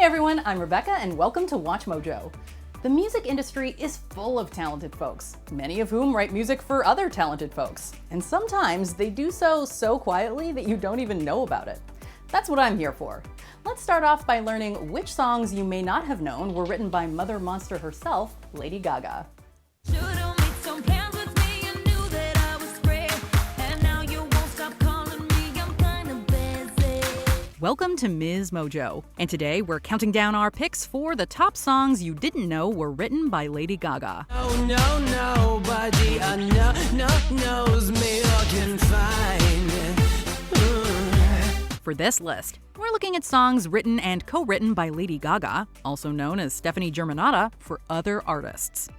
everyone, I'm Rebecca and welcome to Watch Mojo. The music industry is full of talented folks, many of whom write music for other talented folks. And sometimes they do so quietly that you don't even know about it. That's what I'm here for. Let's start off by learning which songs you may not have known were written by Mother Monster herself, Lady Gaga. Welcome to MsMojo, and today we're counting down our picks for the top songs you didn't know were written by Lady Gaga. Oh no, nobody knows me or can find it. For this list, we're looking at songs written and co-written by Lady Gaga, also known as Stefani Germanotta, for other artists.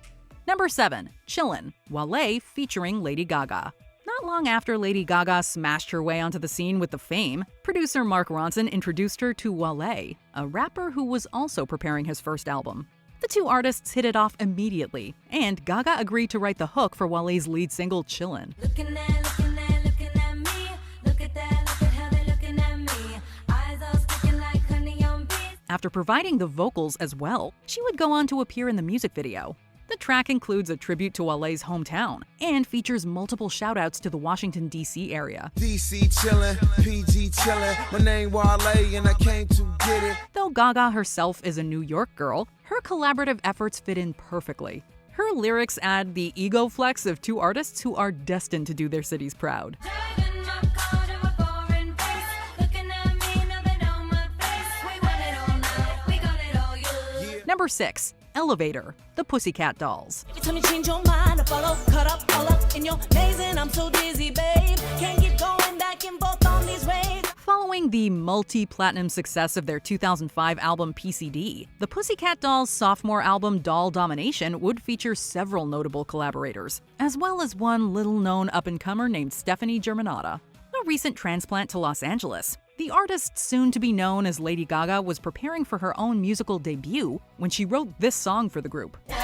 Number 7, Chillin', Wale featuring Lady Gaga. Not long after Lady Gaga smashed her way onto the scene with the fame, producer Mark Ronson introduced her to Wale, a rapper who was also preparing his first album. The two artists hit it off immediately, and Gaga agreed to write the hook for Wale's lead single, Chillin'. Looking at me. Look at how they looking at me. Eyes all sticking like honey on bees. After providing the vocals as well, she would go on to appear in the music video. The track includes a tribute to Wale's hometown and features multiple shoutouts to the Washington, D.C. area. DC chillin', PG chillin', my name Wale and I came to get it. Though Gaga herself is a New York girl, her collaborative efforts fit in perfectly. Her lyrics add the ego flex of two artists who are destined to do their cities proud. Driving my car to a foreign place. Looking at me, now they know my face. We want it all night, we got it all you. Number 6, Elevator, the Pussycat Dolls. Every time you change your mind, I follow, cut up, all up in your maze, and I'm so dizzy, babe. Can't keep going back and forth on these waves. Following the multi-platinum success of their 2005 album PCD, the Pussycat Dolls' sophomore album Doll Domination would feature several notable collaborators, as well as one little-known up-and-comer named Stefani Germanotta. A recent transplant to Los Angeles, the artist soon to be known as Lady Gaga was preparing for her own musical debut when she wrote this song for the group. Like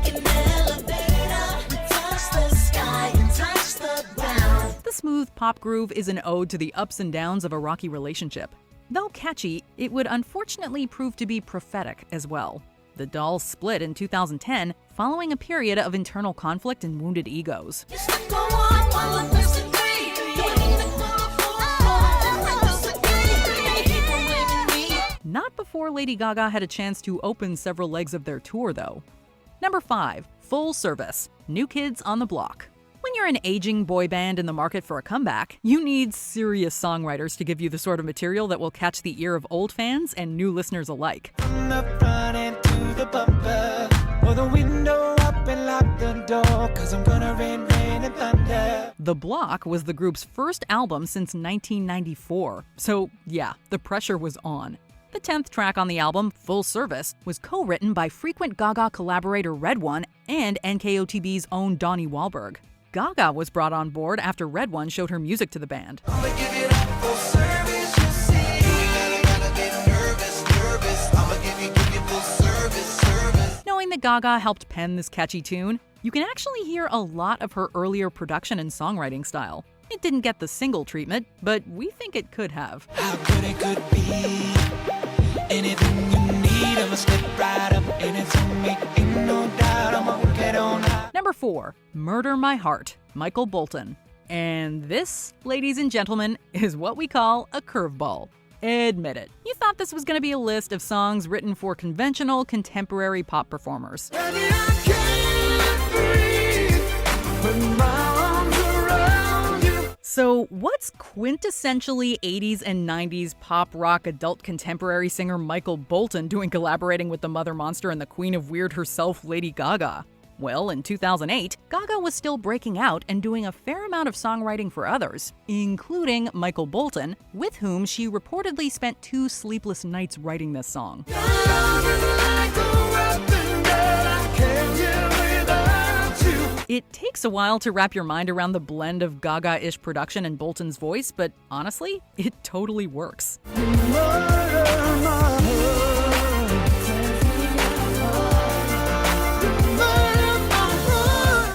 an elevator, touch the sky and touch the ground. The smooth pop groove is an ode to the ups and downs of a rocky relationship. Though catchy, it would unfortunately prove to be prophetic as well. The Dolls split in 2010 following a period of internal conflict and wounded egos. You stuck on one while I'm disagree. Not before Lady Gaga had a chance to open several legs of their tour, though. Number 5, Full Service, New Kids on the Block. When you're an aging boy band in the market for a comeback, you need serious songwriters to give you the sort of material that will catch the ear of old fans and new listeners alike. From the front end to the bumper, or the window up and lock the door, 'cause I'm gonna rain and thunder. The Block was the group's first album since 1994, so yeah, the pressure was on. The 10th track on the album, Full Service, was co-written by frequent Gaga collaborator Red One and NKOTB's own Donnie Wahlberg. Gaga was brought on board after Red One showed her music to the band. I'ma give it up for service, you see. You gotta get nervous. I'ma give you full service. Knowing that Gaga helped pen this catchy tune, you can actually hear a lot of her earlier production and songwriting style. It didn't get the single treatment, but we think it could have. How good it could be. Anything you need, I'ma step right up and it's on me. Ain't no doubt I'ma work it on out. Number 4, Murder My Heart, Michael Bolton. And this, ladies and gentlemen, is what we call a curveball. Admit it. You thought this was going to be a list of songs written for conventional contemporary pop performers. Baby, I can't breathe. Put my arms around you. So what's quintessentially 80s and 90s pop rock adult contemporary singer Michael Bolton doing collaborating with the Mother Monster and the Queen of Weird herself, Lady Gaga? Well, in 2008, Gaga was still breaking out and doing a fair amount of songwriting for others, including Michael Bolton, with whom she reportedly spent 2 sleepless nights writing this song. It takes a while to wrap your mind around the blend of Gaga-ish production and Bolton's voice, but honestly, it totally works.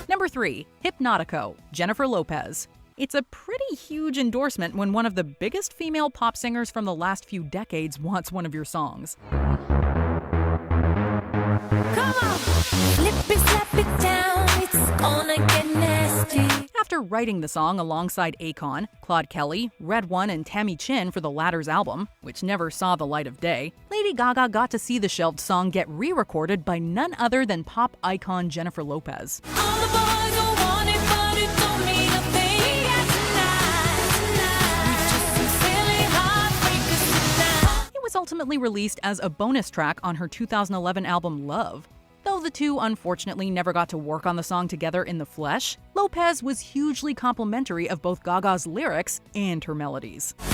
Number 3, Hypnotico, Jennifer Lopez. It's a pretty huge endorsement when one of the biggest female pop singers from the last few decades wants one of your songs. Come on, flip it, slap it down, it's gonna get nasty. After writing the song alongside Akon, Claude Kelly, Red One, and Tammy Chin for the latter's album, which never saw the light of day, Lady Gaga got to see the shelved song get re-recorded by none other than pop icon Jennifer Lopez. All the boys don't want it, but it don't mean a thing. Yeah, tonight, we just some silly heartbreakers tonight. It was ultimately released as a bonus track on her 2011 album Love. Though the two unfortunately never got to work on the song together in the flesh, Lopez was hugely complimentary of both Gaga's lyrics and her melodies. Silly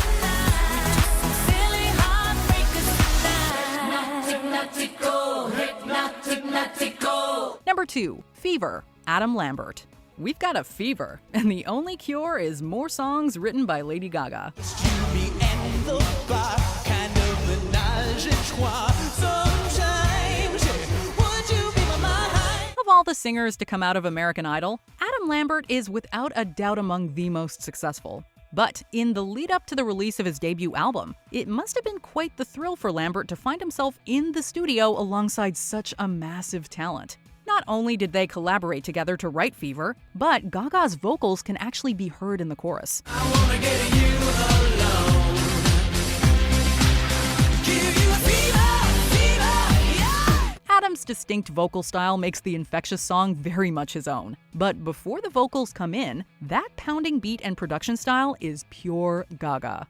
heartbreakers tonight. Hypnotico. Number 2, Fever, Adam Lambert. We've got a fever, and the only cure is more songs written by Lady Gaga. Me and the bar, kind of menage a trois. Sometimes, would you be my mind? Of all the singers to come out of American Idol, Adam Lambert is without a doubt among the most successful. But in the lead up to the release of his debut album, it must have been quite the thrill for Lambert to find himself in the studio alongside such a massive talent. Not only did they collaborate together to write Fever, but Gaga's vocals can actually be heard in the chorus. I wanna get you alone. Give you a fever, yeah. Adam's distinct vocal style makes the infectious song very much his own. But before the vocals come in, that pounding beat and production style is pure Gaga.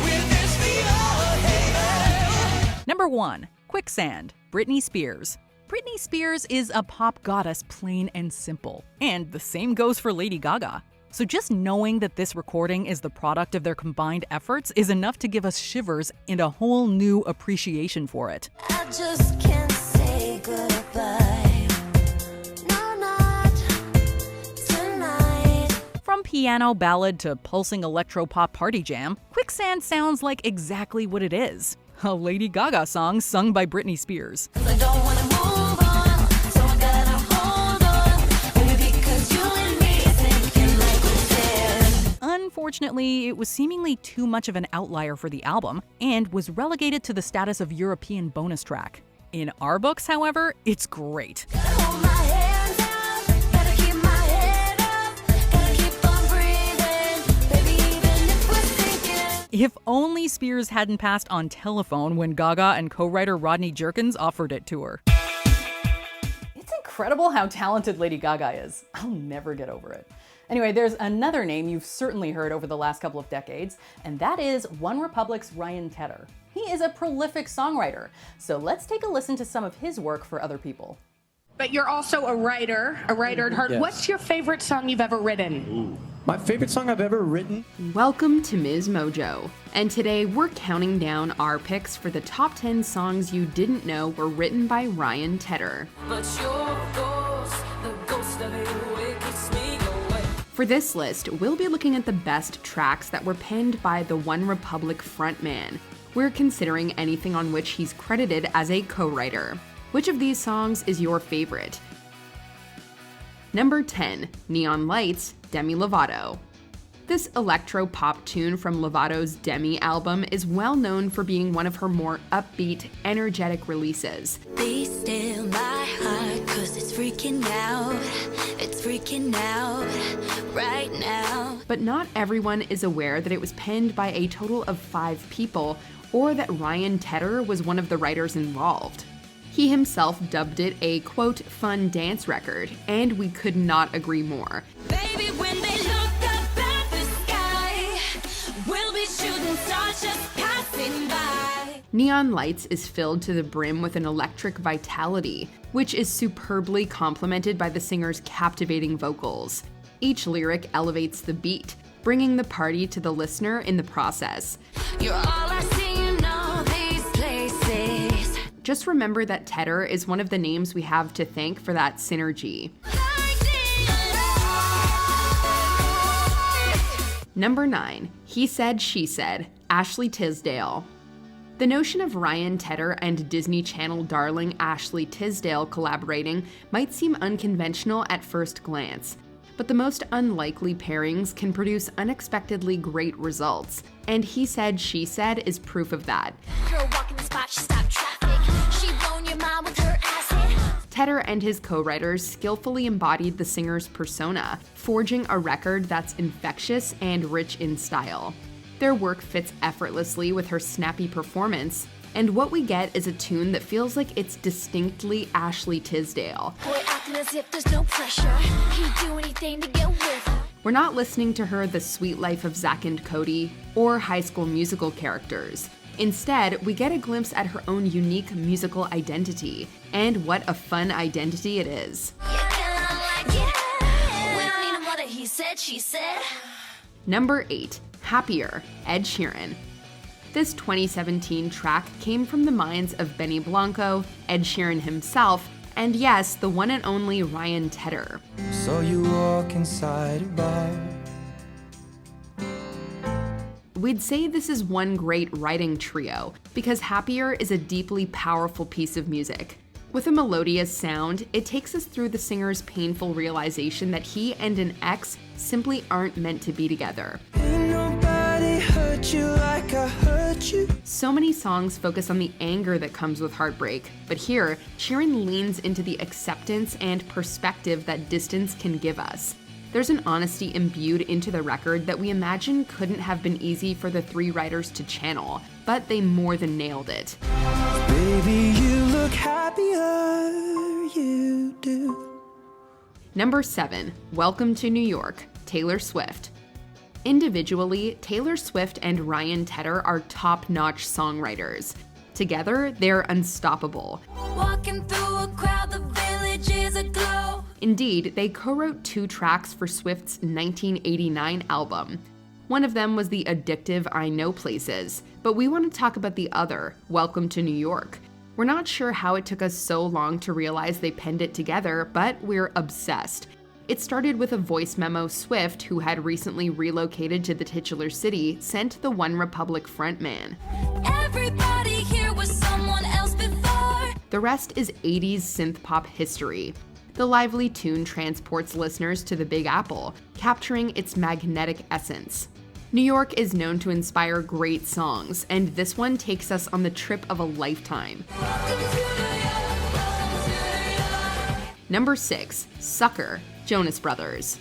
With this fever, hey. Number 1, Quicksand, Britney Spears. Britney Spears is a pop goddess plain and simple, and the same goes for Lady Gaga. So just knowing that this recording is the product of their combined efforts is enough to give us shivers and a whole new appreciation for it. I just can't say goodbye. No, not tonight. From piano ballad to pulsing electro-pop party jam, Quicksand sounds like exactly what it is. A Lady Gaga song sung by Britney Spears. 'Cause I don't wanna move on, so I gotta hold on. Maybe because you and me thinking like we did. Unfortunately, it was seemingly too much of an outlier for the album and was relegated to the status of European bonus track. In our books, however, it's great. Hold my hands out, gotta keep my head up, gotta keep on breathing, baby, even if we're sinking. If only Spears hadn't passed on telephone when Gaga and co-writer Rodney Jerkins offered it to her. It's incredible how talented Lady Gaga is. I'll never get over it. Anyway, there's another name you've certainly heard over the last couple of decades, and that is One Republic's Ryan Tedder. He is a prolific songwriter, so let's take a listen to some of his work for other people. But you're also a writer at heart. Yes. What's your favorite song you've ever written? My favorite song I've ever written? Welcome to MsMojo, and today we're counting down our picks for the top 10 songs you didn't know were written by Ryan Tedder. But your ghost, the ghost of it, it keeps me going. For this list, we'll be looking at the best tracks that were penned by the One Republic frontman. We're considering anything on which he's credited as a co-writer. Which of these songs is your favorite? Number 10, Neon Lights, Demi Lovato. This electro-pop tune from Lovato's Demi album is well known for being one of her more upbeat, energetic releases. Be still my heart, 'cause it's freaking out right now. But not everyone is aware that it was penned by a total of 5 people, or that Ryan Tedder was one of the writers involved. He himself dubbed it a, quote, fun dance record, and we could not agree more. Baby, when they look up at the sky, we'll be shooting stars just passing by. Neon Lights is filled to the brim with an electric vitality, which is superbly complemented by the singer's captivating vocals. Each lyric elevates the beat, bringing the party to the listener in the process. You're all I see in all these places. Just remember that Tedder is one of the names we have to thank for that synergy. Like neon. Number 9, He Said, She Said, Ashley Tisdale. The notion of Ryan Tedder and Disney Channel darling Ashley Tisdale collaborating might seem unconventional at first glance. but the most unlikely pairings can produce unexpectedly great results. And He Said, She Said is proof of that. Girl walking the spot, she stopped traffic. She blown your mind with her acid. Tedder and his co-writers skillfully embodied the singer's persona, forging a record that's infectious and rich in style. Their work fits effortlessly with her snappy performance, and what we get is a tune that feels like it's distinctly Ashley Tisdale. Boy acting as if there's no pressure. He'd do anything to get with her. We're not listening to her The Sweet Life of Zack and Cody or High School Musical characters. Instead, we get a glimpse at her own unique musical identity, and what a fun identity it is. Yeah, we don't need no more than he said, she said. Number 8, Happier, Ed Sheeran. This 2017 track came from the minds of Benny Blanco, Ed Sheeran himself, and yes, the one and only Ryan Tedder. So you walk inside a bar. We'd say this is one great writing trio, because Happier is a deeply powerful piece of music. With a melodious sound, it takes us through the singer's painful realization that he and an ex simply aren't meant to be together. Ain't nobody hurt you like I hurt you. So many songs focus on the anger that comes with heartbreak, but here, Sheeran leans into the acceptance and perspective that distance can give us. There's an honesty imbued into the record that we imagine couldn't have been easy for the three writers to channel, but they more than nailed it. Baby, you look happier, you do. Number 7, Welcome to New York, Taylor Swift. Individually, Taylor Swift and Ryan Tedder are top-notch songwriters. Together, they're unstoppable. Walking through a crowd, the village is aglow. Indeed, they co-wrote 2 tracks for Swift's 1989 album. One of them was the addictive I Know Places, but we want to talk about the other, Welcome to New York. We're not sure how it took us so long to realize they penned it together, but we're obsessed. It started with a voice memo Swift, who had recently relocated to the titular city, sent the One Republic frontman. Everybody here was someone else before. The rest is 80s synth pop history. The lively tune transports listeners to the Big Apple, capturing its magnetic essence. New York is known to inspire great songs, and this one takes us on the trip of a lifetime. Number 6, Sucker, Jonas Brothers.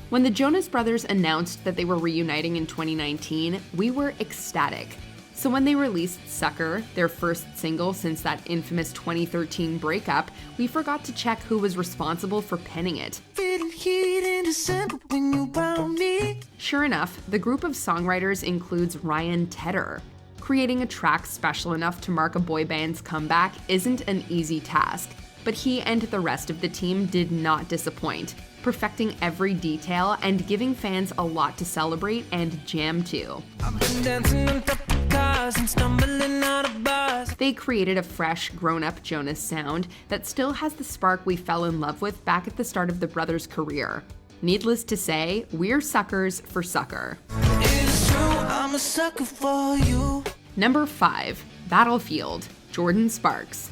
When the Jonas Brothers announced that they were reuniting in 2019, we were ecstatic. So when they released Sucker, their first single since that infamous 2013 breakup, we forgot to check who was responsible for penning it. Feeling heat in December when you found me. Sure enough, the group of songwriters includes Ryan Tedder. Creating a track special enough to mark a boy band's comeback isn't an easy task, but he and the rest of the team did not disappoint, perfecting every detail and giving fans a lot to celebrate and jam to. I've been dancing on top of cars and stumbling out of bars. They created a fresh, grown-up Jonas sound that still has the spark we fell in love with back at the start of the brothers' career. Needless to say, we're suckers for Sucker. It's true, I'm a sucker for you. Number 5, Battlefield, Jordan Sparks.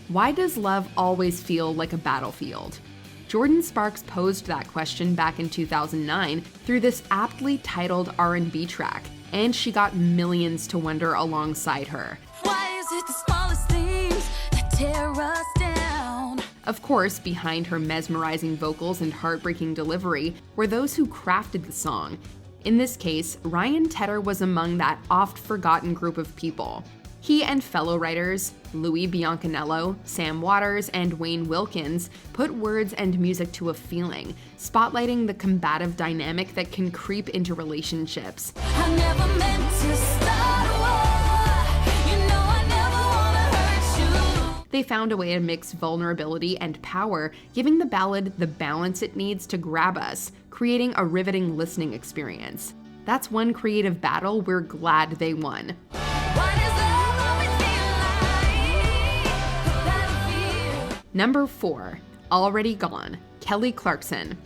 Why does love always feel like a battlefield? Jordan Sparks posed that question back in 2009 through this aptly titled R&B track, and she got millions to wonder alongside her. Why is it the smallest things that tear us down? Of course, behind her mesmerizing vocals and heartbreaking delivery were those who crafted the song. In this case, Ryan Tedder was among that oft-forgotten group of people. He and fellow writers, Louis Biancanello, Sam Waters, and Wayne Wilkins, put words and music to a feeling, spotlighting the combative dynamic that can creep into relationships. I never meant to start a war. You know I never wanna hurt you. They found a way to mix vulnerability and power, giving the ballad the balance it needs to grab us, creating a riveting listening experience. That's one creative battle we're glad they won. Why does love always feel like a battlefield? Number 4, Already Gone, Kelly Clarkson.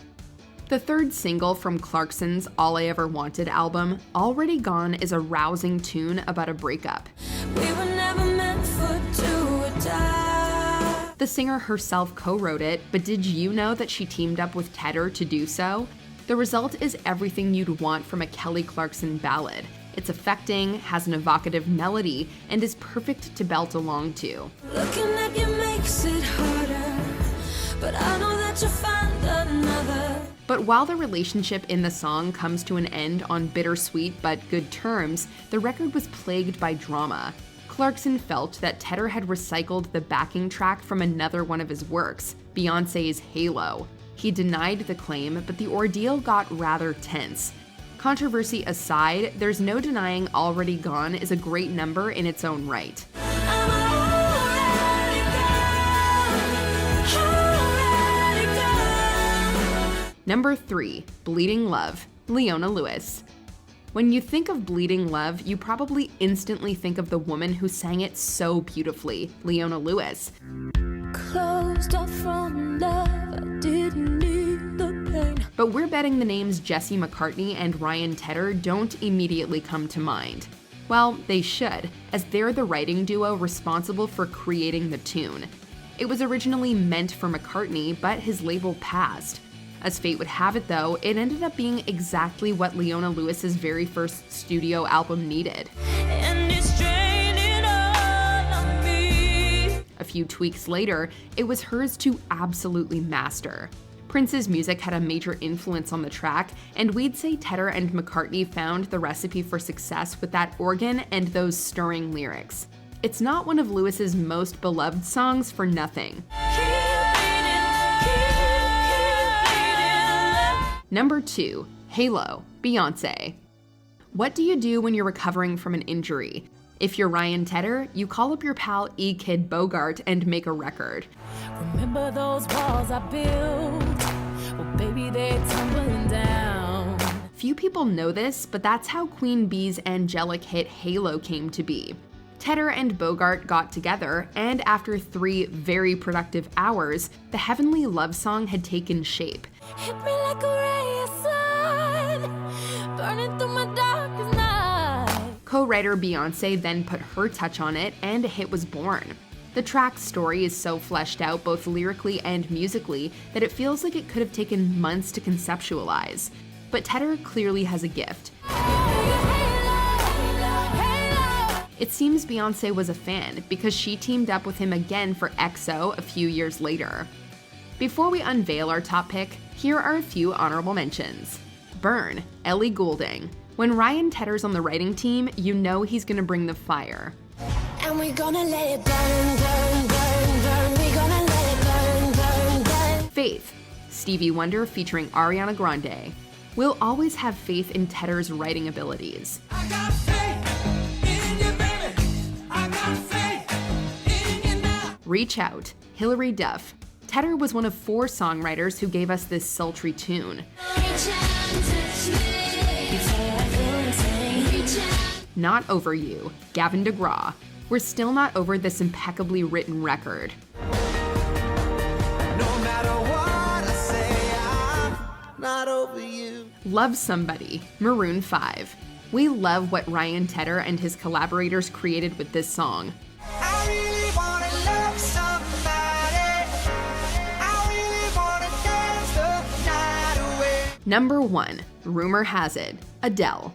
The third single from Clarkson's All I Ever Wanted album, Already Gone is a rousing tune about a breakup. We were never meant for two or die. The singer herself co-wrote it, but did you know that she teamed up with Tedder to do so? The result is everything you'd want from a Kelly Clarkson ballad. It's affecting, has an evocative melody, and is perfect to belt along to. Looking at you makes it harder, but I know that you'll find another. But while the relationship in the song comes to an end on bittersweet but good terms, the record was plagued by drama. Clarkson felt that Tedder had recycled the backing track from another one of his works, Beyoncé's Halo. He denied the claim, but the ordeal got rather tense. Controversy aside, there's no denying Already Gone is a great number in its own right. I'm already gone. Number 3, Bleeding Love, Leona Lewis. When you think of Bleeding Love, you probably instantly think of the woman who sang it so beautifully, Leona Lewis. Closed off from love, I didn't need the pain. But we're betting the names Jesse McCartney and Ryan Tedder don't immediately come to mind. Well, they should, as they're the writing duo responsible for creating the tune. It was originally meant for McCartney, but his label passed. As fate would have it though, it ended up being exactly what Leona Lewis's very first studio album needed. And it's draining all of me. A few tweaks later, it was hers to absolutely master. Prince's music had a major influence on the track, and we'd say Tedder and McCartney found the recipe for success with that organ and those stirring lyrics. It's not one of Lewis's most beloved songs for nothing. Number 2, Halo, Beyoncé. What do you do when you're recovering from an injury? If you're Ryan Tedder, you call up your pal E-Kid Bogart and make a record. Remember those walls I built? Well, baby, they're tumbling down. Few people know this, but that's how Queen Bee's angelic hit Halo came to be. Tedder and Bogart got together, and after 3 very productive hours, the heavenly love song had taken shape. Hit me like a ray of sun, burning through my darkest night. Co-writer Beyoncé then put her touch on it, and a hit was born. The track's story is so fleshed out both lyrically and musically that it feels like it could have taken months to conceptualize. But Tedder clearly has a gift. It seems Beyoncé was a fan because she teamed up with him again for EXO a few years later. Before we unveil our top pick, here are a few honorable mentions. Burn, Ellie Goulding. When Ryan Tedder's on the writing team, you know he's gonna bring the fire. And we're gonna let it burn, burn, burn, burn. We're gonna let it burn, burn, burn. Faith, Stevie Wonder featuring Ariana Grande. We'll always have faith in Tedder's writing abilities. I got faith in you, baby. I got faith in you now. Reach Out, Hilary Duff. Tedder was one of 4 songwriters who gave us this sultry tune. Not Over You, Gavin DeGraw. We're still not over this impeccably written record. No matter what I say, I'm not over you. Love Somebody, Maroon 5. We love what Ryan Tedder and his collaborators created with this song. I really wanna love somebody. I really wanna dance the night away. Number 1, Rumor Has It, Adele.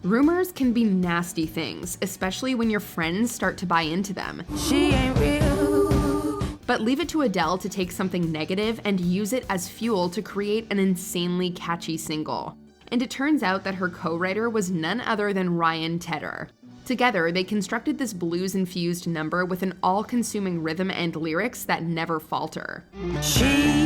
Rumors can be nasty things, especially when your friends start to buy into them. She ain't real. But leave it to Adele to take something negative and use it as fuel to create an insanely catchy single. And it turns out that her co-writer was none other than Ryan Tedder. Together, they constructed this blues-infused number with an all-consuming rhythm and lyrics that never falter. She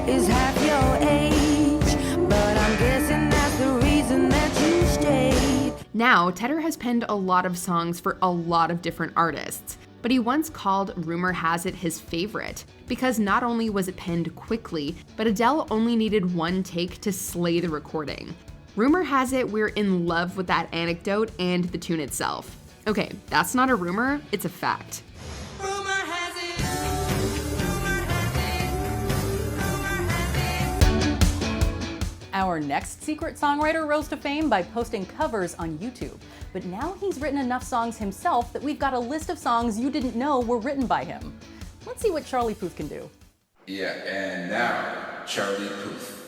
is half your age, but I'm guessing that's the reason that you stayed. Now, Tedder has penned a lot of songs for a lot of different artists, but he once called Rumor Has It his favorite, because not only was it penned quickly, but Adele only needed 1 take to slay the recording. Rumor has it we're in love with that anecdote and the tune itself. Okay, that's not a rumor, it's a fact. Rumor has it. Rumor has it. Rumor has it. Our next secret songwriter rose to fame by posting covers on YouTube. But now he's written enough songs himself that we've got a list of songs you didn't know were written by him. Let's see what Charlie Puth can do. Yeah, and now, Charlie Puth.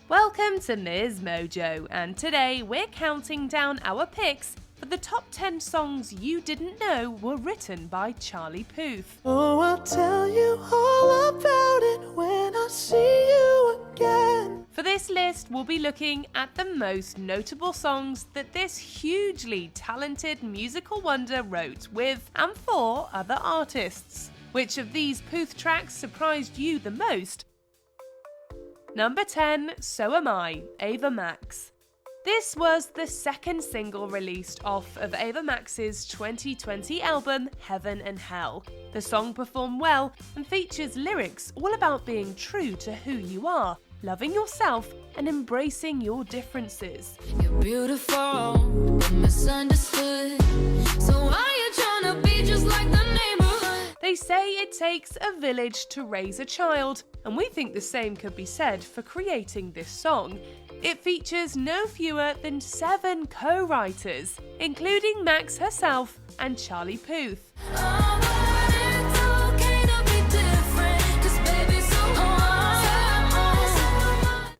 Welcome to MsMojo, and today we're counting down our picks for the top 10 songs you didn't know were written by Charlie Puth. Oh, I'll tell you all about it when I see you again. For this list, we'll be looking at the most notable songs that this hugely talented musical wonder wrote with and for other artists. Which of these Puth tracks surprised you the most? Number 10, So Am I, Ava Max. This was the second single released off of Ava Max's 2020 album, Heaven and Hell. The song performed well and features lyrics all about being true to who you are, loving yourself and embracing your differences. You're beautiful, but misunderstood. So why you trying to be just like the neighborhood? They say it takes a village to raise a child, and we think the same could be said for creating this song. It features no fewer than 7 co-writers, including Max herself and Charlie Puth. Oh, but it's okay to be different, 'cause baby, so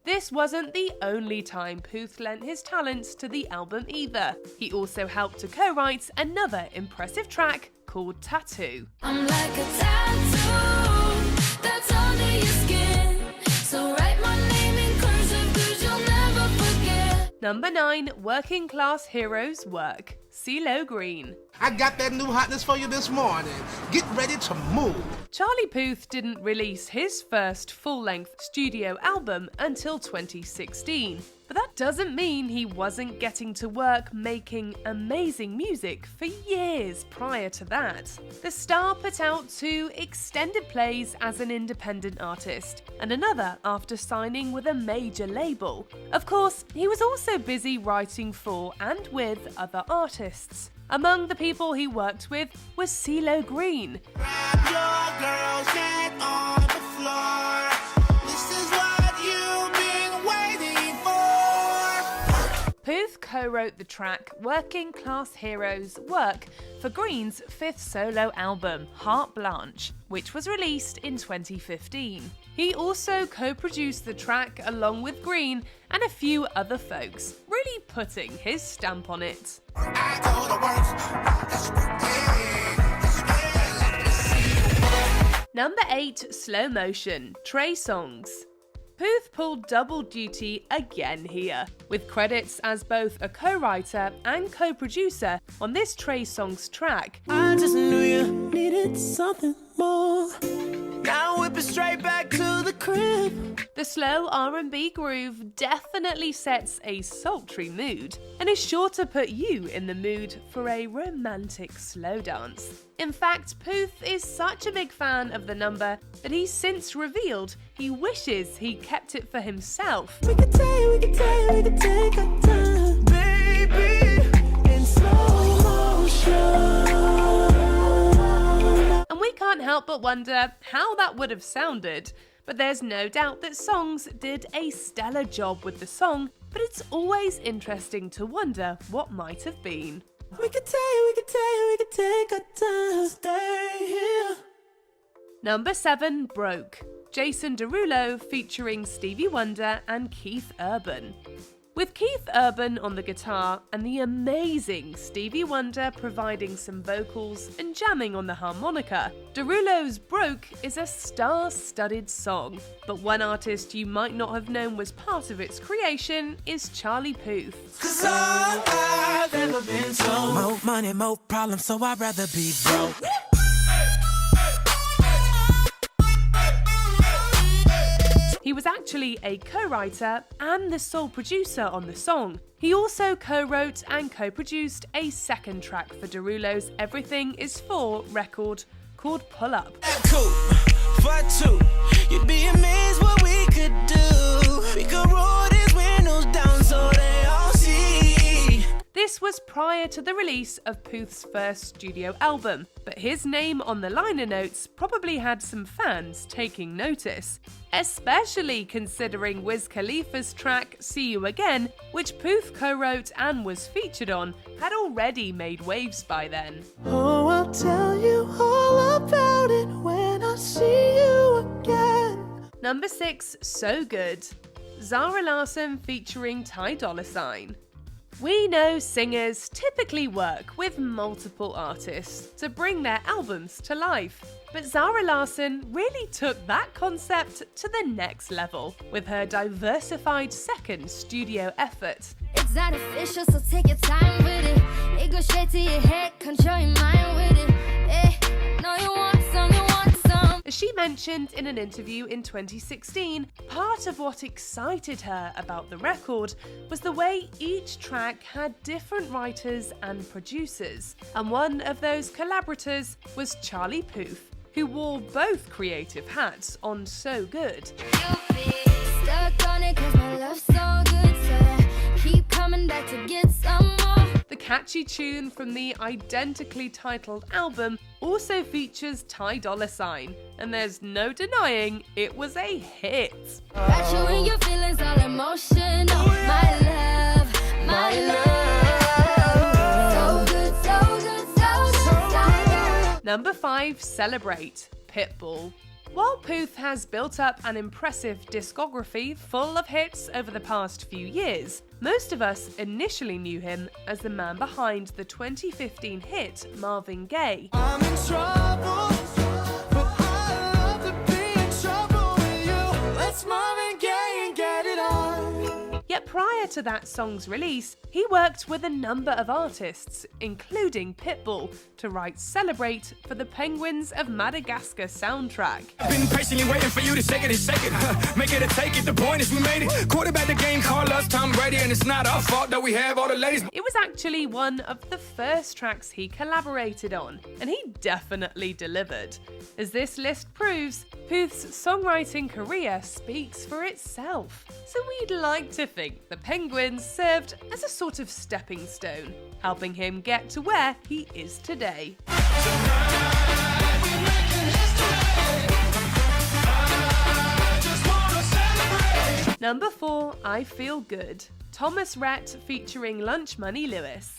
This wasn't the only time Puth lent his talents to the album either. He also helped to co-write another impressive track called Tattoo. I'm like a tattoo that's under your skin. So write my name in cursive 'cause you'll never forget. Number 9, Working Class Heroes Work, CeeLo Green. I got that new hotness for you this morning. Get ready to move. Charlie Puth didn't release his first full-length studio album until 2016, but that doesn't mean he wasn't getting to work making amazing music for years prior to that. The star put out 2 extended plays as an independent artist, and another after signing with a major label. Of course, he was also busy writing for and with other artists. Among the people he worked with was CeeLo Green. Grab your girls, get on the floor. This is what you've been waiting for. Puth co-wrote the track Working Class Heroes Work for Green's 5th solo album, Heart Blanche, which was released in 2015. He also co-produced the track along with Green and a few other folks, really putting his stamp on it. Number 8, Slow Motion, Trey Songz. Puth pulled double duty again here, with credits as both a co-writer and co-producer on this Trey Songz track. I just knew you needed something more. Now whip it straight back to the crib. The slow R&B groove definitely sets a sultry mood and is sure to put you in the mood for a romantic slow dance. In fact, Puth is such a big fan of the number that he's since revealed he wishes he kept it for himself. We could take our time, baby, in slow motion. And we can't help but wonder how that would have sounded. But there's no doubt that Songz did a stellar job with the song, but it's always interesting to wonder what might have been. We could take our time, stay here. Number 7, Broke, Jason Derulo featuring Stevie Wonder and Keith Urban. With Keith Urban on the guitar and the amazing Stevie Wonder providing some vocals and jamming on the harmonica, Derulo's Broke is a star-studded song. But one artist you might not have known was part of its creation is Charlie Puth. 'Cause all I've ever been told, more money, more problems, so I'd rather be broke. He was actually a co-writer and the sole producer on the song. He also co-wrote and co-produced a second track for Derulo's Everything Is For record called Pull Up. Cool, for 2, you'd be amazed what we could do. We could roll these windows down so they all see. This was prior to the release of Puth's first studio album, but his name on the liner notes probably had some fans taking notice, especially considering Wiz Khalifa's track See You Again, which Puth co-wrote and was featured on, had already made waves by then. Oh, I'll tell you all about it when see you again. Number 6, So Good. Zara Larsson featuring Ty Dolla $ign. We know singers typically work with multiple artists to bring their albums to life. But Zara Larsson really took that concept to the next level with her diversified second studio effort. It's artificial, so take your time with it. It goes straight to your head, control your mind with it. No, you want some, you want some. As she mentioned in an interview in 2016, part of what excited her about the record was the way each track had different writers and producers. And one of those collaborators was Charlie Puth, who wore both creative hats on So Good. You be stuck on it 'cause my love's so good, so I keep coming back to get some more. The catchy tune from the identically titled album also features Ty Dolla $ign, and there's no denying it was a hit. Got you in your feelings, all emotional. My love, my love. So good, so good, so good, so good. Number 5, Celebrate, Pitbull. While Puth has built up an impressive discography full of hits over the past few years, most of us initially knew him as the man behind the 2015 hit Marvin Gaye. I'm in trouble, but I love to be in trouble with you. Let's Marvin Gaye and get it on. Yet prior to that song's release, he worked with a number of artists, including Pitbull, to write Celebrate for the Penguins of Madagascar soundtrack. I've been patiently waiting for you to shake it, make it or take it. The point is we made it. Quarterback the game, call us Tom Brady, and it's not our fault that we have all the ladies. It was actually one of the first tracks he collaborated on, and he definitely delivered. As this list proves, Puth's songwriting career speaks for itself. So we'd like to think the Penguins served as a sort of stepping stone, helping him get to where he is today. Number 4, I Feel Good. Thomas Rhett featuring Lunch Money Lewis.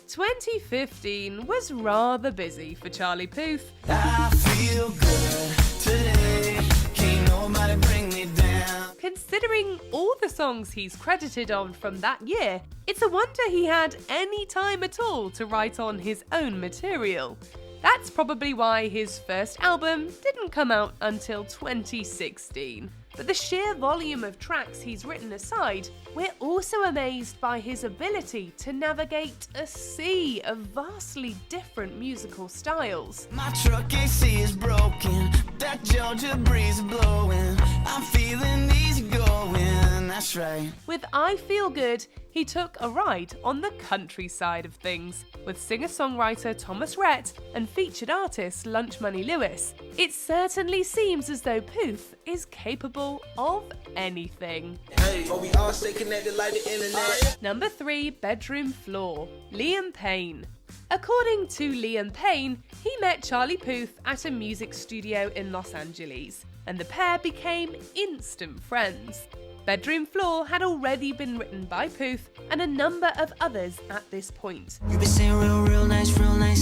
2015 was rather busy for Charlie Puth. I feel good today. Can't nobody bring me down. Considering all the songs he's credited on from that year, it's a wonder he had any time at all to write on his own material. That's probably why his first album didn't come out until 2016. But the sheer volume of tracks he's written aside, we're also amazed by his ability to navigate a sea of vastly different musical styles. My truck AC is broken. That Georgia breeze blowing. I'm feeling easy going. That's right. With I Feel Good, he took a ride on the countryside of things, with singer-songwriter Thomas Rhett and featured artist Lunch Money Lewis. It certainly seems as though Puth is capable of anything. Hey, but we all stay connected like the internet. Number 3, Bedroom Floor, Liam Payne. According to Liam Payne, he met Charlie Puth at a music studio in Los Angeles, and the pair became instant friends. Bedroom Floor had already been written by Puth and a number of others at this point. You be saying real nice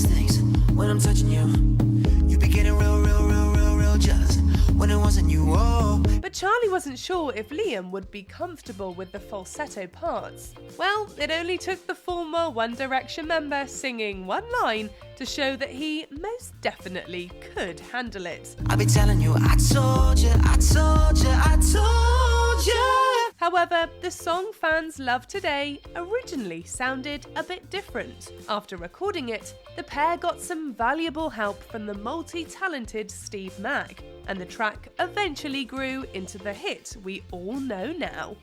things when I'm touching you. You be getting real jealous when it wasn't you. Oh. But Charlie wasn't sure if Liam would be comfortable with the falsetto parts. Well, it only took the former One Direction member singing one line to show that he most definitely could handle it. I be telling you, I told you. However, the song fans love today originally sounded a bit different. After recording it, the pair got some valuable help from the multi-talented Steve Mack, and the track eventually grew into the hit we all know now.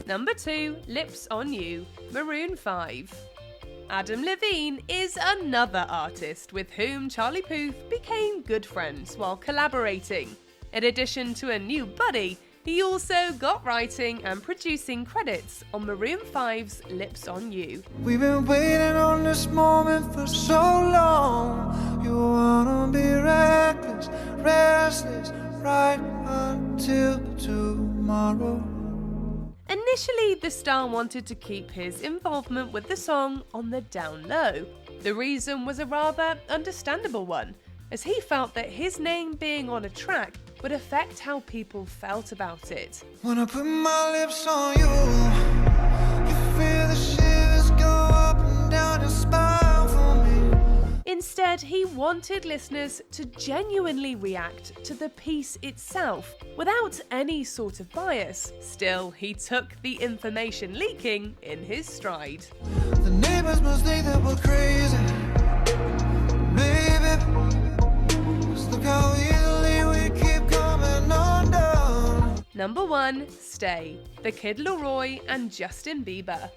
Number 2, Lips on You, Maroon 5. Adam Levine is another artist with whom Charlie Puth became good friends while collaborating. In addition to a new buddy, he also got writing and producing credits on Maroon 5's Lips on You. We've been waiting on this moment for so long. You wanna be reckless, restless, right until tomorrow. Initially, the star wanted to keep his involvement with the song on the down low. The reason was a rather understandable one, as he felt that his name being on a track would affect how people felt about it. When I put my lips on you, you feel the shivers go up and down your spine for me. Instead, he wanted listeners to genuinely react to the piece itself, without any sort of bias. Still, he took the information leaking in his stride. The neighbors must think that we're crazy, baby. Just look how easily we keep coming on down. Number 1, Stay, The Kid Laroi and Justin Bieber.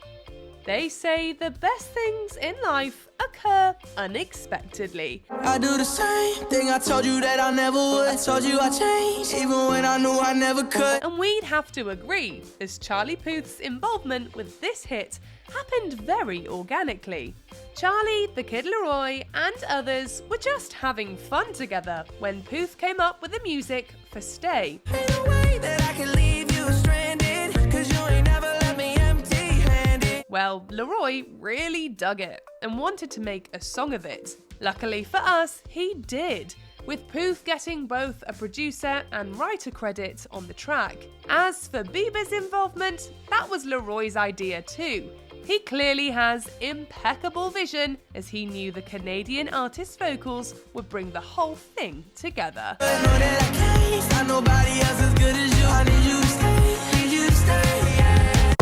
They say the best things in life occur unexpectedly. I do the same thing I told you that I never would. I told you I changed, even when I knew I never could. And we'd have to agree, as Charlie Puth's involvement with this hit happened very organically. Charlie, the Kid Laroi, and others were just having fun together when Puth came up with the music for Stay. Ain't no way that I can leave you stranded, 'cause you ain't never left me empty-handed. Well, Laroi really dug it and wanted to make a song of it. Luckily for us, he did, with Puth getting both a producer and writer credit on the track. As for Bieber's involvement, that was Laroi's idea too. He clearly has impeccable vision, as he knew the Canadian artist's vocals would bring the whole thing together. I know that I can't find nobody else as good as you. I need you to stay, need you to stay, yeah.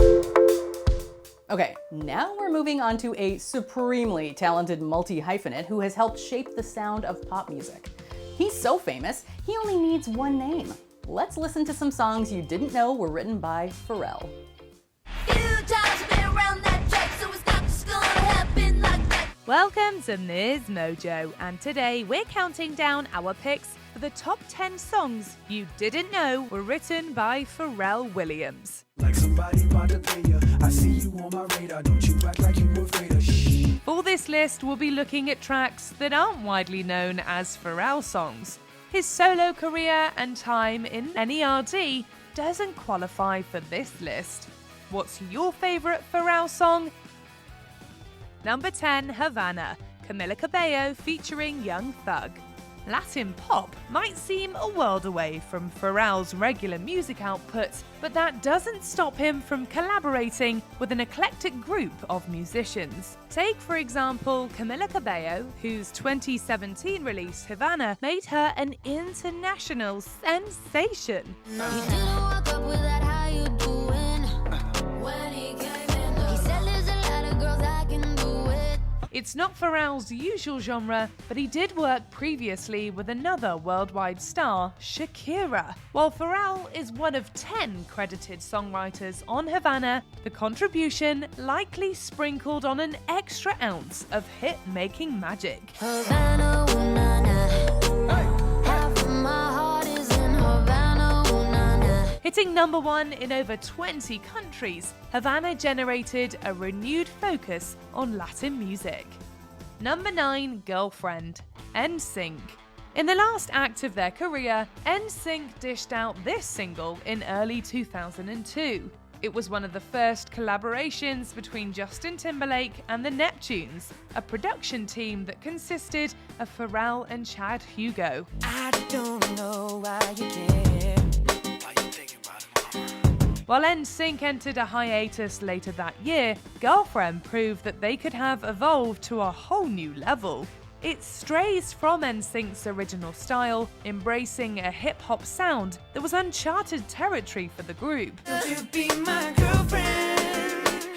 Okay, now we're moving on to a supremely talented multi-hyphenate who has helped shape the sound of pop music. He's so famous, he only needs one name. Let's listen to some songs you didn't know were written by Pharrell. Welcome to MsMojo, and today we're counting down our picks for the top 10 songs you didn't know were written by Pharrell Williams. Like somebody about to pay you. I see you on my radar. Don't you act like you afraid of shh. For this list, we'll be looking at tracks that aren't widely known as Pharrell songs. His solo career and time in NERD doesn't qualify for this list. What's your favourite Pharrell song? Number 10, Havana, Camila Cabello featuring Young Thug. Latin pop might seem a world away from Pharrell's regular music output, but that doesn't stop him from collaborating with an eclectic group of musicians. Take, for example, Camila Cabello, whose 2017 release Havana made her an international sensation. He didn't walk up with that, how you doing? When he came in, he said there's a lot of girls I can do it. It's not Pharrell's usual genre, but he did work previously with another worldwide star, Shakira. While Pharrell is one of 10 credited songwriters on Havana, the contribution likely sprinkled on an extra ounce of hit-making magic. Havana, ooh, nah, nah. Half of my heart is in Havana, ooh, nah, nah. Hitting number 1 in over 20 countries, Havana generated a renewed focus on Latin music. Number 9, Girlfriend, NSYNC. In the last act of their career, NSYNC dished out this single in early 2002. It was one of the first collaborations between Justin Timberlake and the Neptunes, a production team that consisted of Pharrell and Chad Hugo. I don't know why you care. Why you thinking about it, mama? While NSYNC entered a hiatus later that year, Girlfriend proved that they could have evolved to a whole new level. It strays from NSYNC's original style, embracing a hip-hop sound that was uncharted territory for the group. Will you be my girlfriend?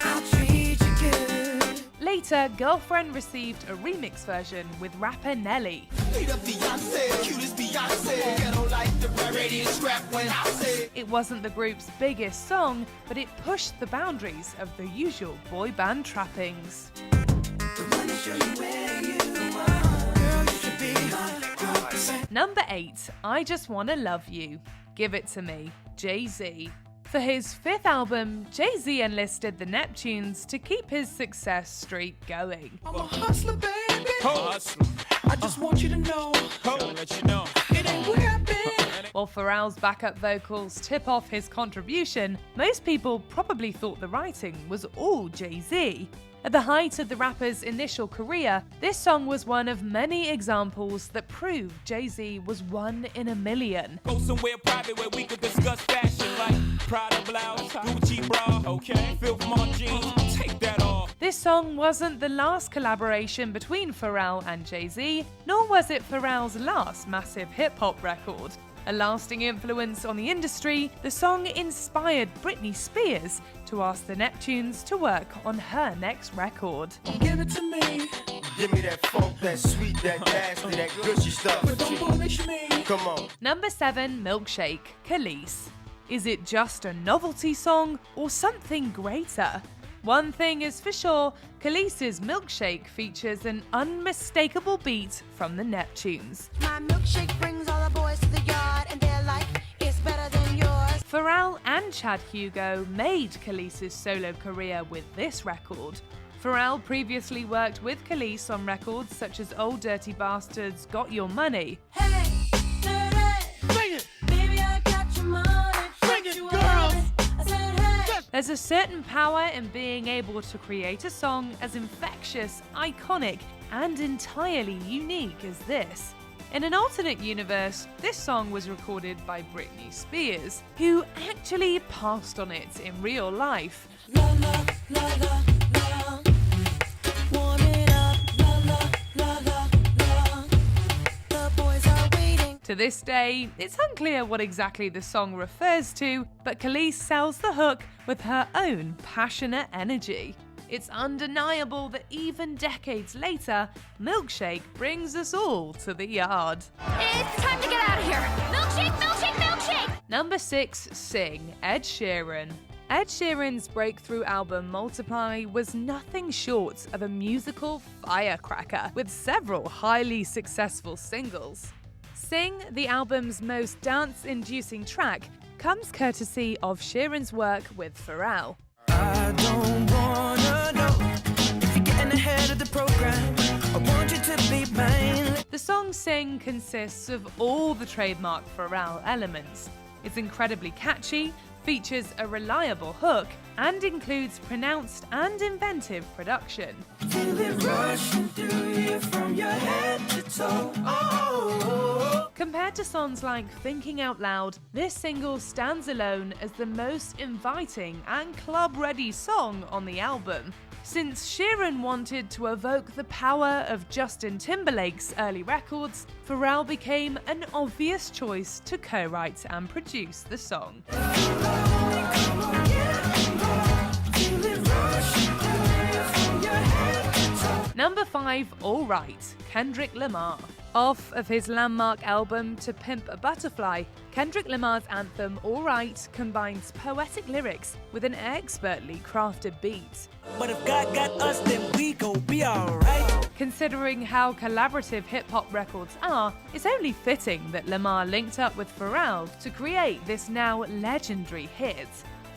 I'll treat you good. Later, Girlfriend received a remix version with rapper Nelly. Need a Beyonce, cutest Beyonce. Ghetto like the radiant scrap when I say. It wasn't the group's biggest song, but it pushed the boundaries of the usual boy band trappings. Number 8, I Just Wanna Love You, Give It To Me, Jay-Z. For his 5th album, Jay-Z enlisted the Neptunes to keep his success streak going. I'm a hustler, baby. Hustler. I just want you to know. Let you know. It ain't where I've been. While Pharrell's backup vocals tip off his contribution, most people probably thought the writing was all Jay-Z. At the height of the rapper's initial career, this song was one of many examples that proved Jay-Z was one in a million. Go somewhere private where we could discuss fashion like Prada blouse, Gucci bra, okay? Feel from our jeans, take that off. This song wasn't the last collaboration between Pharrell and Jay-Z, nor was it Pharrell's last massive hip-hop record. A lasting influence on the industry, the song inspired Britney Spears to ask the Neptunes to work on her next record. Give it to me. Give me that funk, that sweet, that nasty, that gushy stuff. But don't punish me. Come on. Number 7, Milkshake, Khalees. Is it just a novelty song or something greater? One thing is for sure, Khalees' Milkshake features an unmistakable beat from the Neptunes. My milkshake brings all the boys to the yard, and they're like, it's better than yours. Pharrell and Chad Hugo made Khalees' solo career with this record. Pharrell previously worked with Khalees on records such as Old Dirty Bastards, Got Your Money. Hey, Bring it. baby, I got your money. Bring it, girls. I said, hey. There's a certain power in being able to create a song as infectious, iconic, and entirely unique as this. In an alternate universe, this song was recorded by Britney Spears, who actually passed on it in real life. La, la, la, la, la. Warm it up, la, la, la, la, la. The boys are waiting. To this day, it's unclear what exactly the song refers to, but Khalees sells the hook with her own passionate energy. It's undeniable that even decades later, Milkshake brings us all to the yard. It's time to get out of here. Milkshake, milkshake, milkshake. Number 6, Sing, Ed Sheeran. Ed Sheeran's breakthrough album Multiply was nothing short of a musical firecracker with several highly successful singles. Sing, the album's most dance-inducing track, comes courtesy of Sheeran's work with Pharrell. I don't wanna know if you're getting ahead of the program. I want you to be mine. The song Sing consists of all the trademark Pharrell elements. It's incredibly catchy, features a reliable hook, and includes pronounced and inventive production. Feel it rushing through you from your head to toe. Oh. Compared to songs like Thinking Out Loud, this single stands alone as the most inviting and club-ready song on the album. Since Sheeran wanted to evoke the power of Justin Timberlake's early records, Pharrell became an obvious choice to co-write and produce the song. Number 5, All Right, Kendrick Lamar. Off of his landmark album To Pimp a Butterfly, Kendrick Lamar's anthem All Right combines poetic lyrics with an expertly crafted beat. But if God got us, then we gon' be alright. Considering how collaborative hip-hop records are, it's only fitting that Lamar linked up with Pharrell to create this now legendary hit.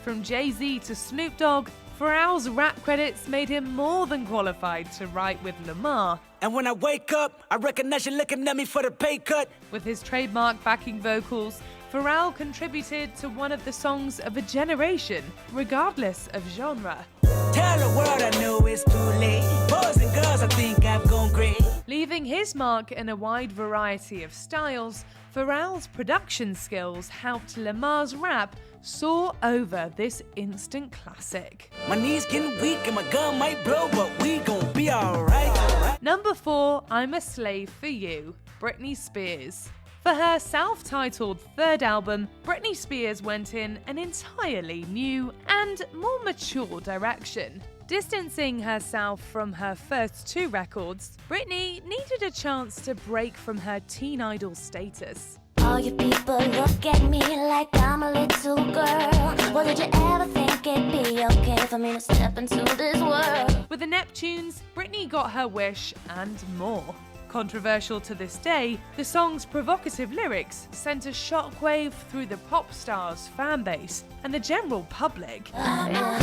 From Jay-Z to Snoop Dogg, Pharrell's rap credits made him more than qualified to write with Lamar. And when I wake up, I recognize you looking at me for the pay cut. With his trademark backing vocals, Pharrell contributed to one of the songs of a generation, regardless of genre. Tell the world I know it's too late. Boys and girls, I think I've gone great. Leaving his mark in a wide variety of styles, Pharrell's production skills helped Lamar's rap soar over this instant classic. My knees getting weak and my gun might blow, but we gon' be alright. Number 4, I'm a Slave for You, Britney Spears. For her self-titled third album, Britney Spears went in an entirely new and more mature direction. Distancing herself from her first 2 records, Britney needed a chance to break from her teen idol status. All you people look at me like I'm a little girl. Well, did you ever think it'd be okay for me to step into this world? With the Neptunes, Britney got her wish and more. Controversial to this day, the song's provocative lyrics sent a shockwave through the pop star's fan base and the general public. I'm a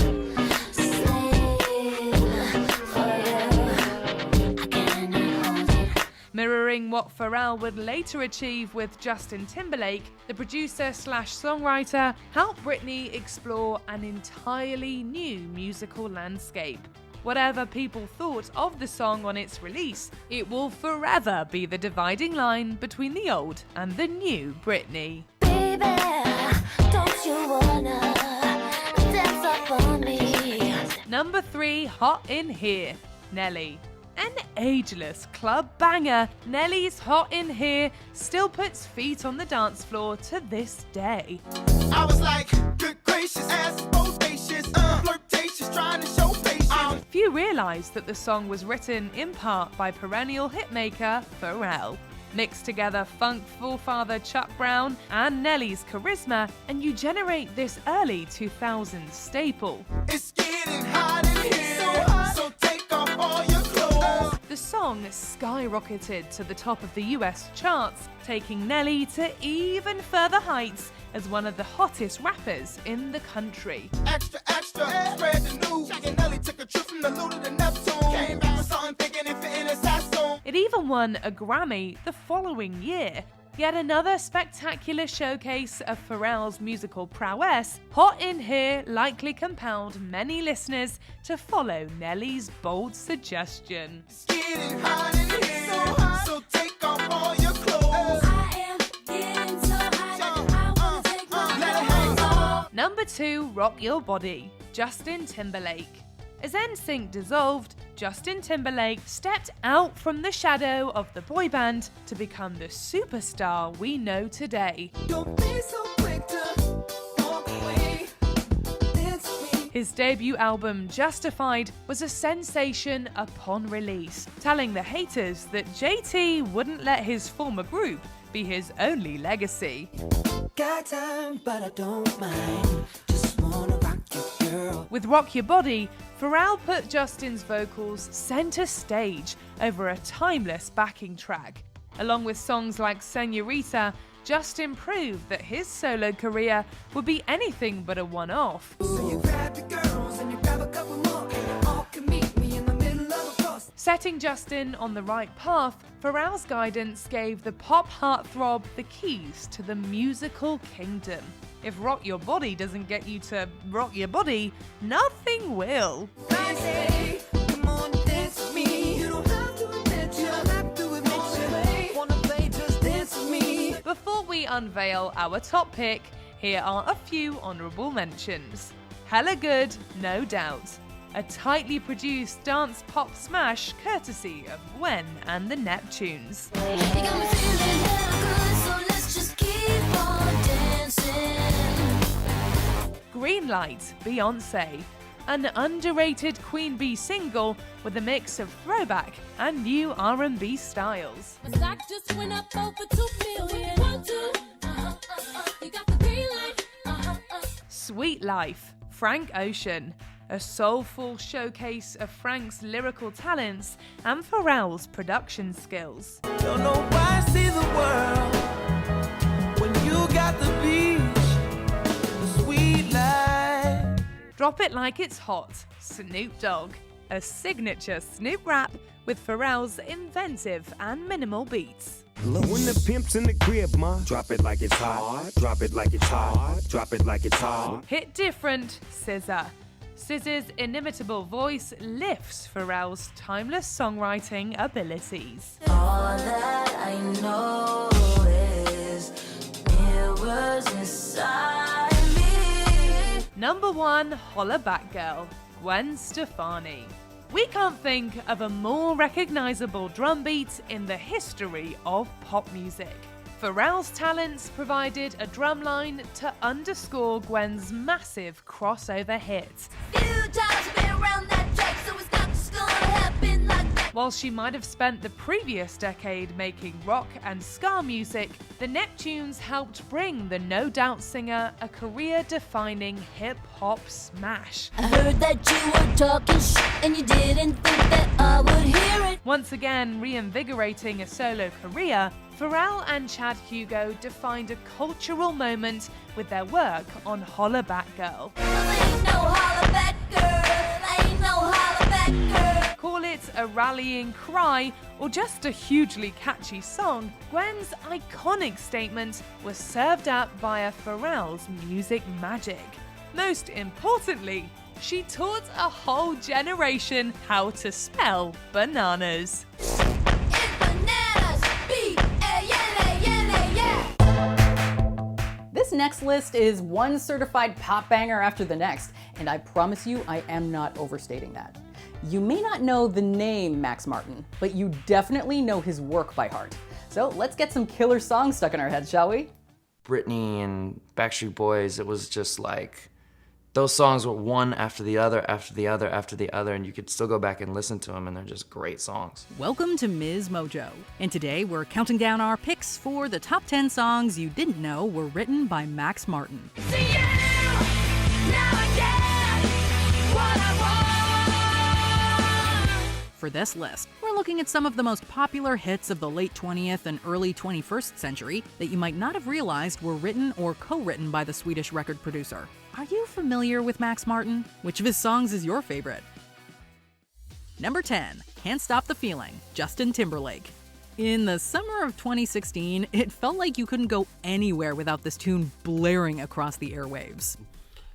slave for you. I cannot hold it. Mirroring what Pharrell would later achieve with Justin Timberlake, the producer/songwriter helped Britney explore an entirely new musical landscape. Whatever people thought of the song on its release, it will forever be the dividing line between the old and the new Britney. Baby, don't you wanna dance up on me? Number 3, Hot in Here, Nelly. An ageless club banger, Nelly's Hot in Here still puts feet on the dance floor to this day. I was like, good gracious, ass bodacious, flirtatious, trying to show patience. Few realise that the song was written in part by perennial hitmaker Pharrell. Mix together funk forefather Chuck Brown and Nelly's charisma, and you generate this early 2000s staple. It's getting hot in here, so take off all your clothes. The song skyrocketed to the top of the US charts, taking Nelly to even further heights as one of the hottest rappers in the country. Extra, extra, spread the news. Jack and Nelly took a trip from the Luna to Neptune. Came back with something thinking it fit in his song. It even won a Grammy the following year. Yet another spectacular showcase of Pharrell's musical prowess, Hot in Here likely compelled many listeners to follow Nelly's bold suggestion. It's getting hot in here, so take off all your clothes. I am getting so hot, I wanna take my clothes off. Number 2, Rock Your Body, Justin Timberlake. As NSYNC dissolved, Justin Timberlake stepped out from the shadow of the boy band to become the superstar we know today. Don't be so quick to walk away. Dance with me. His debut album, Justified, was a sensation upon release, telling the haters that JT wouldn't let his former group be his only legacy. Got time, but I don't mind. Just wanna rock you, girl. With Rock Your Body, Pharrell put Justin's vocals center stage over a timeless backing track. Along with songs like Señorita, Justin proved that his solo career would be anything but a one-off. So you grab your girls and you grab a couple more, and you all can meet me in the middle of a cross. Setting Justin on the right path, Pharrell's guidance gave the pop heartthrob the keys to the musical kingdom. If Rock Your Body doesn't get you to rock your body, nothing will. I say, come on, dance with me. You don't have to admit you don't have to admit you wanna play, just dance with me. Before we unveil our top pick, here are a few honourable mentions. Hella Good, No Doubt. A tightly produced dance pop smash courtesy of Gwen and the Neptunes. You got me feeling hella good, so let's just keep on dancing. Green Light, Beyoncé. An underrated Queen Bee single with a mix of throwback and new R&B styles. My stock just went up over 2 million. 1, 2, you got the green light. Sweet Life, Frank Ocean. A soulful showcase of Frank's lyrical talents and Pharrell's production skills. Don't know why I see the world when you got the beach, the sweet life. Drop It Like It's Hot, Snoop Dogg. A signature Snoop rap with Pharrell's inventive and minimal beats. When the pimp's in the crib, ma, drop it like it's hot. Drop it like it's hot. Drop it like it's hot. Hit different, SZA. SZA's inimitable voice lifts Pharrell's timeless songwriting abilities. All that I know is mirrors inside me. Number 1, Holla Back Girl, Gwen Stefani. We can't think of a more recognizable drum beat in the history of pop music. Pharrell's talents provided a drum line to underscore Gwen's massive crossover hit. Few times been around that track, so it's not just gonna happen like that. While she might have spent the previous decade making rock and ska music, the Neptunes helped bring the No Doubt singer a career-defining hip-hop smash. I heard that you were talking shit and you didn't think that I would hear it. Once again reinvigorating a solo career, Pharrell and Chad Hugo defined a cultural moment with their work on Holla Back Girl. Ain't no holla back girl, ain't no holla back girl. Call it a rallying cry or just a hugely catchy song, Gwen's iconic statement was served up via Pharrell's music magic. Most importantly, she taught a whole generation how to spell bananas. This next list is one certified pop banger after the next, and I promise you I am not overstating that. You may not know the name Max Martin, but you definitely know his work by heart. So let's get some killer songs stuck in our heads, shall we? Britney and Backstreet Boys, it was just like, those songs were one after the other, after the other, after the other, and you could still go back and listen to them, and they're just great songs. Welcome to MsMojo, and today we're counting down our picks for the top 10 songs you didn't know were written by Max Martin. For this list, we're looking at some of the most popular hits of the late 20th and early 21st century that you might not have realized were written or co-written by the Swedish record producer. Are you familiar with Max Martin? Which of his songs is your favorite? Number 10, Can't Stop the Feeling, Justin Timberlake. In the summer of 2016, it felt like you couldn't go anywhere without this tune blaring across the airwaves.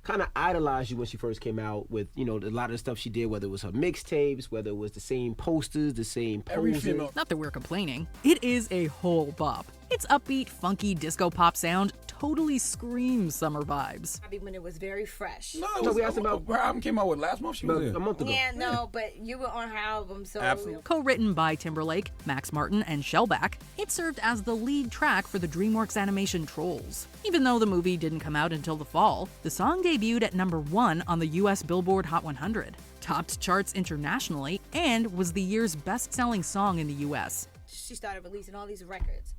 Kind of idolized you when she first came out with, you know, a lot of the stuff she did, whether it was her mixtapes, whether it was the same posters, the same poses. Not that we're complaining. It is a whole bop. Its upbeat, funky disco pop sound totally screams summer vibes. Probably when it was very fresh. No, we asked about her album came out last month. She was a month ago. Yeah, no, but you were on her album, so absolutely. Co-written by Timberlake, Max Martin, and Shellback, it served as the lead track for the DreamWorks animation Trolls. Even though the movie didn't come out until the fall, the song debuted at number 1 on the US Billboard Hot 100, topped charts internationally, and was the year's best-selling song in the US. She started releasing all these records.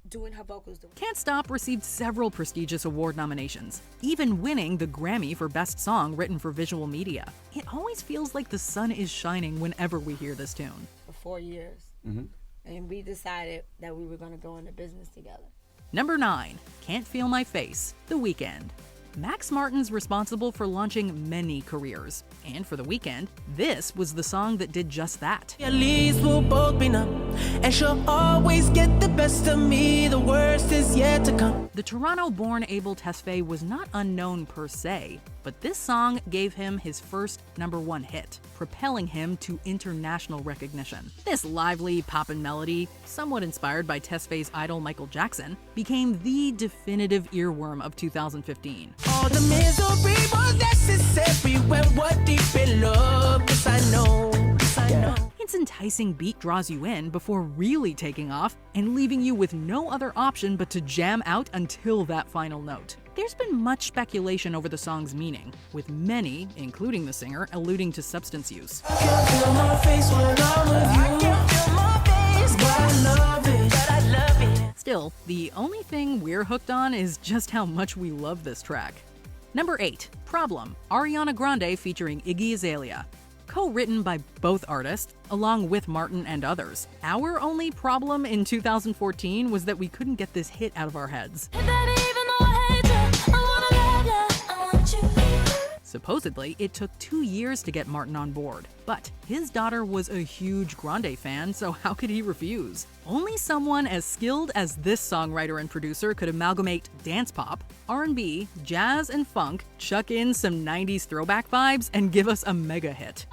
Doing her vocals. Can't Stop received several prestigious award nominations, even winning the Grammy for Best Song Written for Visual Media. It always feels like the sun is shining whenever we hear this tune. For 4 years. And we decided that we were going to go into business together. Number 9, Can't Feel My Face, The Weeknd. Max Martin's responsible for launching many careers, and for The Weeknd, this was the song that did just that. At least we'll both be numb, and she'll always get the best of me. The worst is yet to come. The Toronto-born Abel Tesfaye was not unknown per se, but this song gave him his first number 1 hit, propelling him to international recognition. This lively poppin' melody, somewhat inspired by Tesfaye's idol Michael Jackson, became the definitive earworm of 2015. All the misery was necessary when we're deep in love. Yes, I know. Yes, I know. Its enticing beat draws you in before really taking off and leaving you with no other option but to jam out until that final note. There's been much speculation over the song's meaning, with many, including the singer, alluding to substance use. I can't feel my face when I'm with you. I can't feel my face, but I love it. But I love it. Still, the only thing we're hooked on is just how much we love this track. Number 8, Problem, Ariana Grande featuring Iggy Azalea. Co-written by both artists, along with Martin and others. Our only problem in 2014 was that we couldn't get this hit out of our heads. Supposedly, it took 2 years to get Martin on board, but his daughter was a huge Grande fan, so how could he refuse? Only someone as skilled as this songwriter and producer could amalgamate dance pop, R&B, jazz, and funk, chuck in some 90s throwback vibes, and give us a mega hit.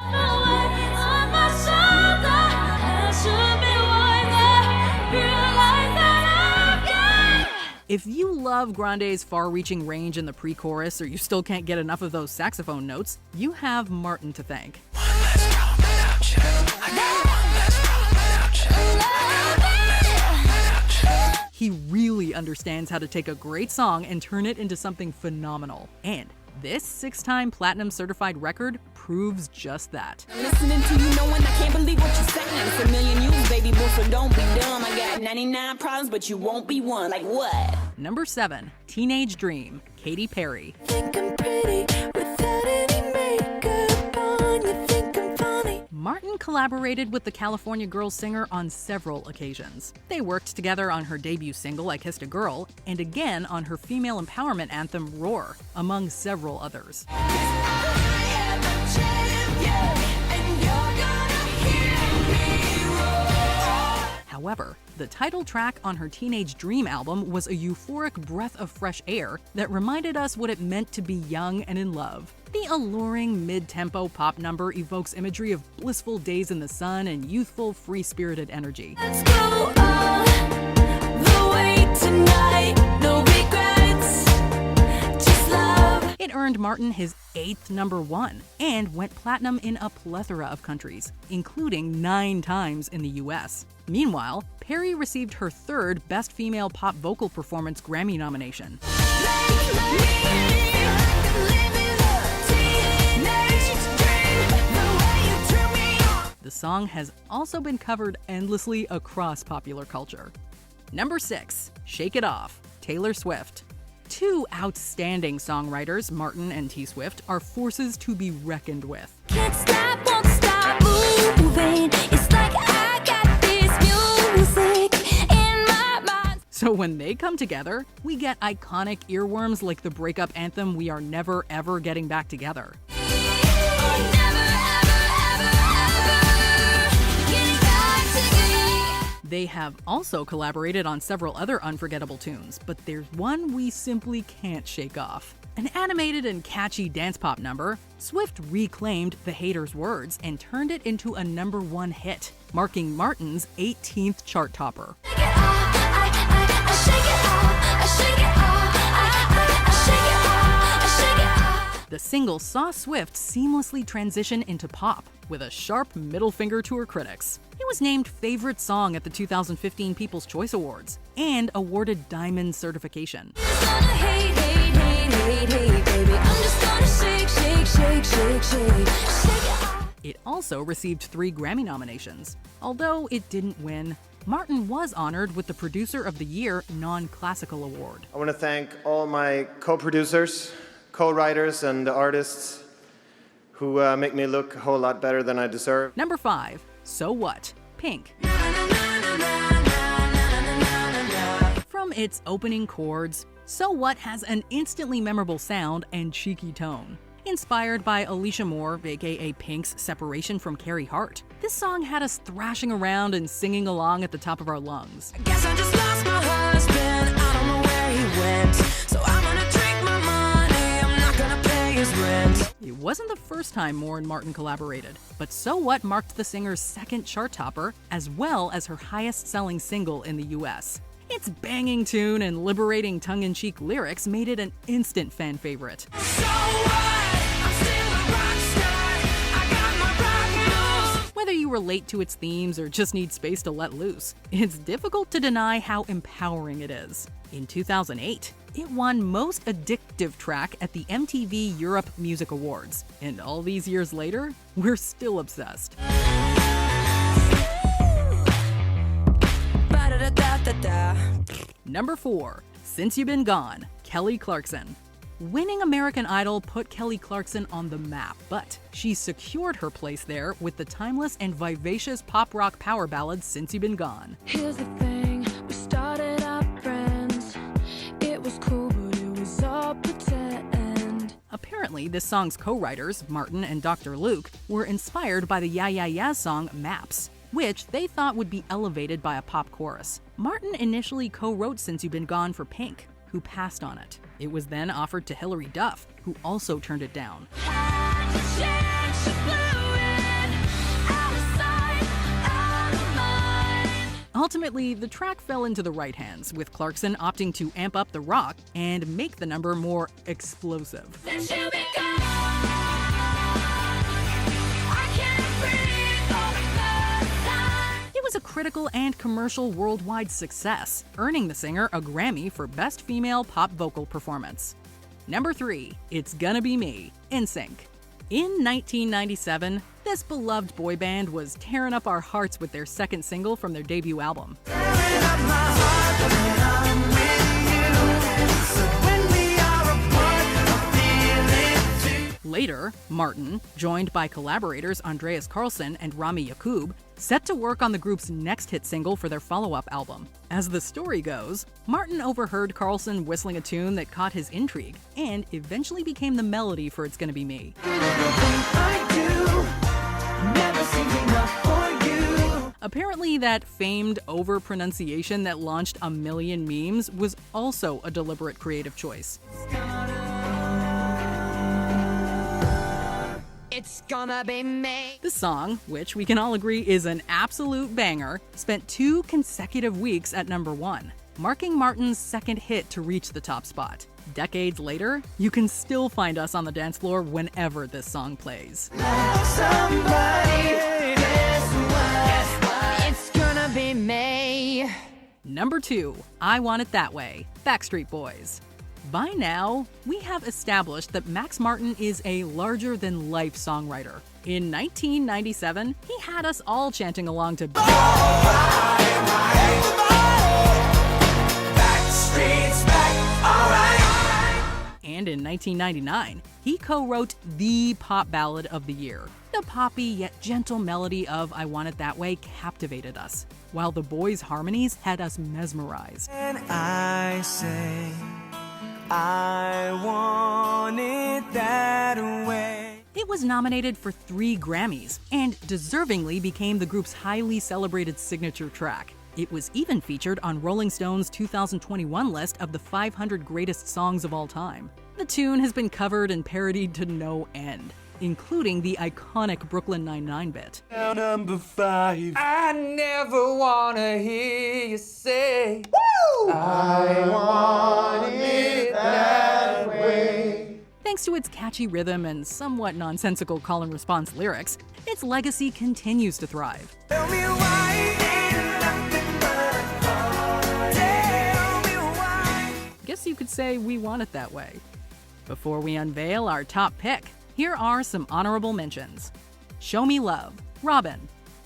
If you love Grande's far-reaching range in the pre-chorus, or you still can't get enough of those saxophone notes, you have Martin to thank. He really understands how to take a great song and turn it into something phenomenal. And this 6-time platinum certified record proves just that. I'm listening to you knowing I can't believe what you're saying. It's a million you, baby boy, so don't be dumb. I got 99 problems, but you won't be one. Like what? Number 7, Teenage Dream, Katy Perry. Think I'm pretty without any makeup on. You think I'm funny. Martin collaborated with the California Girls singer on several occasions. They worked together on her debut single, I Kissed a Girl, and again on her female empowerment anthem, Roar, among several others. I am a champion, and you're gonna However, the title track on her Teenage Dream album was a euphoric breath of fresh air that reminded us what it meant to be young and in love. The alluring mid-tempo pop number evokes imagery of blissful days in the sun and youthful, free-spirited energy. Let's go all the way tonight. No regrets, just love. It earned Martin his 8th #1 and went platinum in a plethora of countries, including 9 times in the US. Meanwhile, Perry received her 3rd Best Female Pop Vocal Performance Grammy nomination. The song has also been covered endlessly across popular culture. Number 6, Shake It Off, Taylor Swift. 2 outstanding songwriters, Martin and T. Swift, are forces to be reckoned with. Can't stop, won't stop moving. It's like I got this music in my mind. So when they come together, we get iconic earworms like the breakup anthem We Are Never Ever Getting Back Together. They have also collaborated on several other unforgettable tunes, but there's one we simply can't shake off. An animated and catchy dance pop number, Swift reclaimed The Hater's Words and turned it into a #1 hit, marking Martin's 18th chart topper. The single saw Swift seamlessly transition into pop, with a sharp middle finger to her critics. It was named Favorite Song at the 2015 People's Choice Awards, and awarded Diamond certification. It also received 3 Grammy nominations. Although it didn't win, Martin was honored with the Producer of the Year Non-Classical Award. I want to thank all my co-producers, co-writers, and artists who make me look a whole lot better than I deserve. Number 5, So What, Pink. From its opening chords, So What has an instantly memorable sound and cheeky tone. Inspired by Alicia Moore, aka Pink's separation from Carrie Hart, this song had us thrashing around and singing along at the top of our lungs. I guess I just lost my husband, I don't know where he went. So I'm gonna drink my money, I'm not gonna pay his rent. It wasn't the first time Moore and Martin collaborated, but So What marked the singer's 2nd chart topper, as well as her highest-selling single in the US. Its banging tune and liberating tongue-in-cheek lyrics made it an instant fan favorite. Whether you relate to its themes or just need space to let loose, it's difficult to deny how empowering it is. In 2008, it won Most Addictive Track at the MTV Europe Music Awards, and all these years later, we're still obsessed. Number 4, Since You've Been Gone, Kelly Clarkson. Winning American Idol put Kelly Clarkson on the map, but she secured her place there with the timeless and vivacious pop rock power ballad Since You've Been Gone. Here's the thing, we started out friends. It was cool, but it was all pretend. Apparently, this song's co-writers, Martin and Dr. Luke, were inspired by the Yeah Yeah Yeahs song Maps, which they thought would be elevated by a pop chorus. Martin initially co-wrote Since You've Been Gone for Pink, who passed on it. It was then offered to Hilary Duff, who also turned it down. Ultimately, the track fell into the right hands, with Clarkson opting to amp up the rock and make the number more explosive. It was a critical and commercial worldwide success, earning the singer a Grammy for Best Female Pop Vocal Performance. Number 3, It's Gonna Be Me, NSYNC. In 1997, this beloved boy band was tearing up our hearts with their 2nd single from their debut album. Later, Martin, joined by collaborators Andreas Carlsson and Rami Yacoub, set to work on the group's next hit single for their follow-up album. As the story goes, Martin overheard Carlsson whistling a tune that caught his intrigue and eventually became the melody for It's Gonna Be Me. Apparently, that famed over-pronunciation that launched a million memes was also a deliberate creative choice. It's gonna be me. The song, which we can all agree is an absolute banger, spent 2 consecutive weeks at number 1, marking Martin's second hit to reach the top spot. Decades later, you can still find us on the dance floor whenever this song plays. It's gonna be me. Number 2, I Want It That Way, Backstreet Boys. By now, we have established that Max Martin is a larger-than-life songwriter. In 1997, he had us all chanting along to Backstreet's back, alright. And in 1999, he co-wrote the pop ballad of the year. The poppy yet gentle melody of I Want It That Way captivated us, while the boys' harmonies had us mesmerized. And I say, I want it that way. It was nominated for 3 Grammys and deservingly became the group's highly celebrated signature track. It was even featured on Rolling Stone's 2021 list of the 500 greatest songs of all time. The tune has been covered and parodied to no end, including the iconic Brooklyn Nine-Nine bit. Now number 5. I never wanna hear you say, woo! I want it that way. Thanks to its catchy rhythm and somewhat nonsensical call-and-response lyrics, its legacy continues to thrive. Tell me why ain't nothing but a call. Tell me why. Guess you could say we want it that way. Before we unveil our top pick, here are some honorable mentions. Show Me Love, Robin.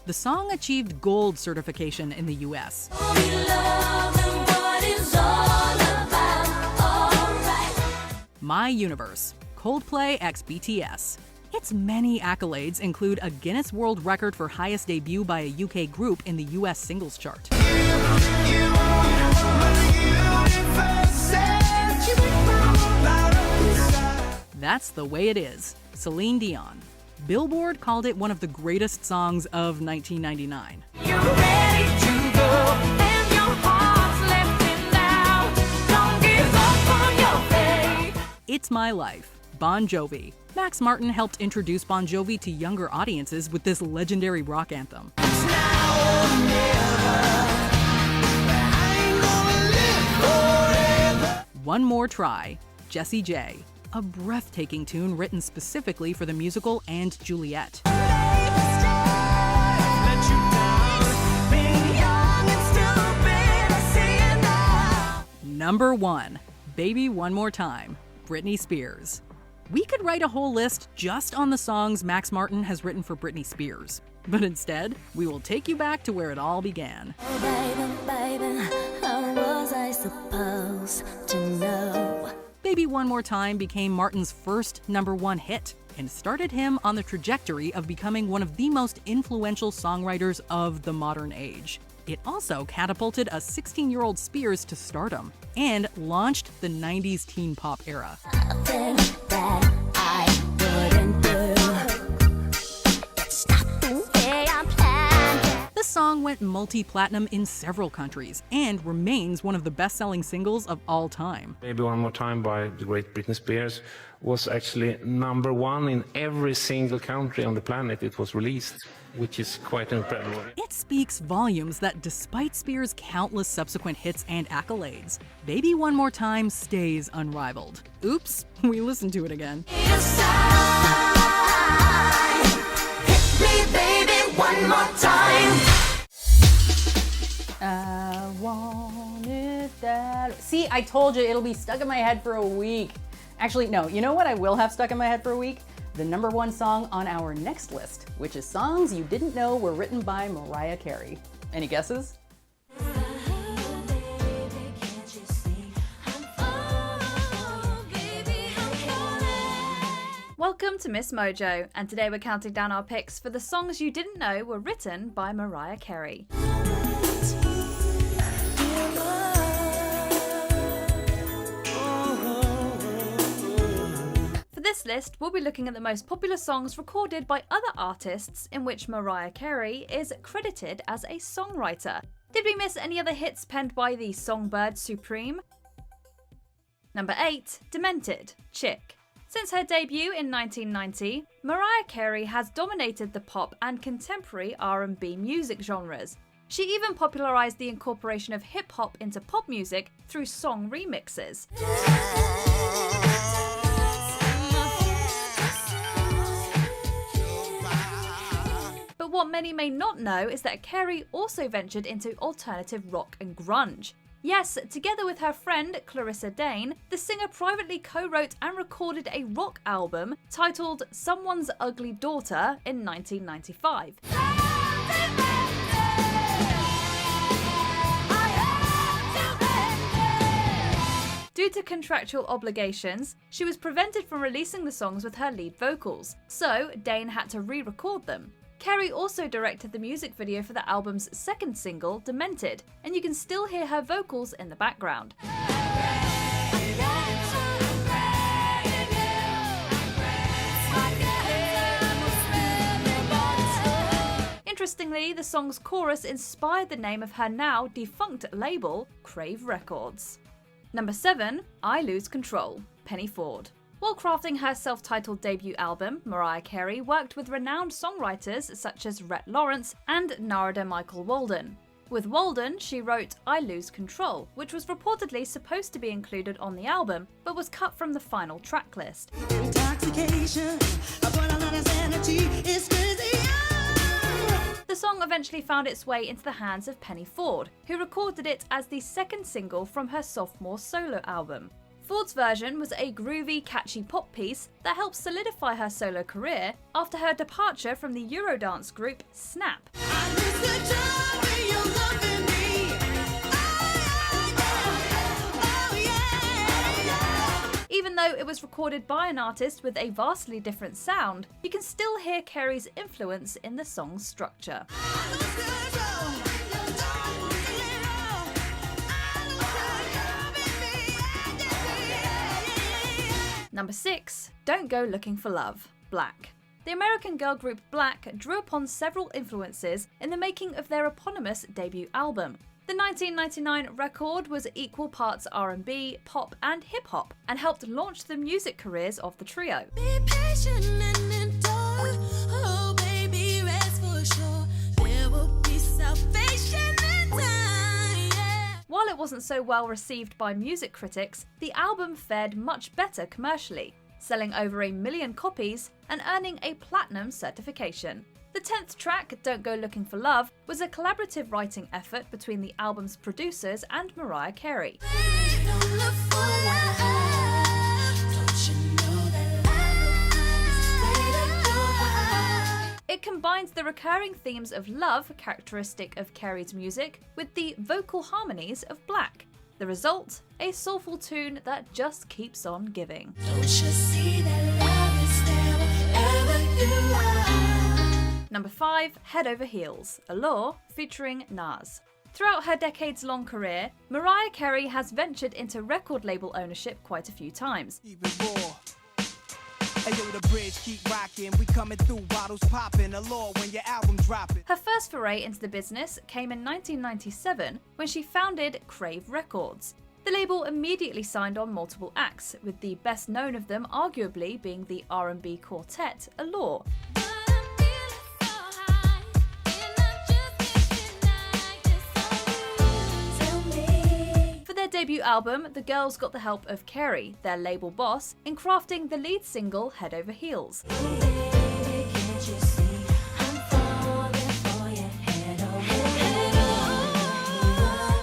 The song achieved gold certification in the US. My Universe, Coldplay x BTS. Its many accolades include a Guinness World Record for highest debut by a UK group in the US singles chart. That's the Way It Is, Celine Dion. Billboard called it one of the greatest songs of 1999. You're ready to go, and your heart's lifting now. Don't give up on your faith. It's My Life, Bon Jovi. Max Martin helped introduce Bon Jovi to younger audiences with this legendary rock anthem. One More Try, Jessie J. A breathtaking tune written specifically for the musical and Juliet. Number 1, Baby One More Time, Britney Spears. We could write a whole list just on the songs Max Martin has written for Britney Spears. But instead, we will take you back to where it all began. Oh, baby, baby, how was I supposed to know? Baby One More Time became Martin's first number 1 hit and started him on the trajectory of becoming one of the most influential songwriters of the modern age. It also catapulted a 16-year-old Spears to stardom and launched the 90s teen pop era. The song went multi-platinum in several countries and remains one of the best-selling singles of all time. Maybe One More Time by the great Britney Spears was actually number 1 in every single country on the planet it was released, which is quite incredible. It speaks volumes that despite Spears' countless subsequent hits and accolades, Baby One More Time stays unrivaled. Oops, we listened to it again. Hit me, baby, one more time. I want it that... See, I told you it'll be stuck in my head for a week. Actually, no, you know what I will have stuck in my head for a week? The number 1 song on our next list, which is songs you didn't know were written by Mariah Carey. Any guesses? Welcome to MsMojo, and today we're counting down our picks for the songs you didn't know were written by Mariah Carey. For this list, we'll be looking at the most popular songs recorded by other artists in which Mariah Carey is credited as a songwriter. Did we miss any other hits penned by the songbird supreme? Number 8, Demented, Chick. Since her debut in 1990, Mariah Carey has dominated the pop and contemporary R&B music genres. She even popularized the incorporation of hip-hop into pop music through song remixes. But what many may not know is that Carey also ventured into alternative rock and grunge. Yes, together with her friend Clarissa Dane, the singer privately co-wrote and recorded a rock album titled Someone's Ugly Daughter in 1995. Due to contractual obligations, she was prevented from releasing the songs with her lead vocals, so Dane had to re-record them. Carey also directed the music video for the album's second single, Demented, and you can still hear her vocals in the background. Interestingly, the song's chorus inspired the name of her now defunct label, Crave Records. Number 7, I Lose Control, Penny Ford. While crafting her self-titled debut album, Mariah Carey worked with renowned songwriters such as Rhett Lawrence and Narada Michael Walden. With Walden, she wrote I Lose Control, which was reportedly supposed to be included on the album, but was cut from the final track list. The song eventually found its way into the hands of Penny Ford, who recorded it as the second single from her sophomore solo album. Ford's version was a groovy, catchy pop piece that helped solidify her solo career after her departure from the Eurodance group Snap. Even though it was recorded by an artist with a vastly different sound, you can still hear Carey's influence in the song's structure. Number 6, Don't Go Looking for Love, Black. The American girl group Black drew upon several influences in the making of their eponymous debut album. The 1999 record was equal parts R&B, pop and hip-hop, and helped launch the music careers of the trio. Be patient and endure. Oh, baby, rest for sure. There will be salvation in time. Yeah. While it wasn't so well received by music critics, the album fared much better commercially, selling over 1 million copies and earning a platinum certification. The 10th track, Don't Go Looking for Love, was a collaborative writing effort between the album's producers and Mariah Carey. It combines the recurring themes of love characteristic of Carey's music with the vocal harmonies of Black. The result? A soulful tune that just keeps on giving. Don't you see that love is there wherever you are? Number 5, Head Over Heels, Allure, featuring Nas. Throughout her decades-long career, Mariah Carey has ventured into record label ownership quite a few times. Hey, yo, the bridge keep rocking. We coming through, bottles popping. Allure when your album dropping. Her first foray into the business came in 1997 when she founded Crave Records. The label immediately signed on multiple acts, with the best known of them arguably being the R&B quartet Allure. For their debut album, the girls got the help of Carey, their label boss, in crafting the lead single Head Over Heels.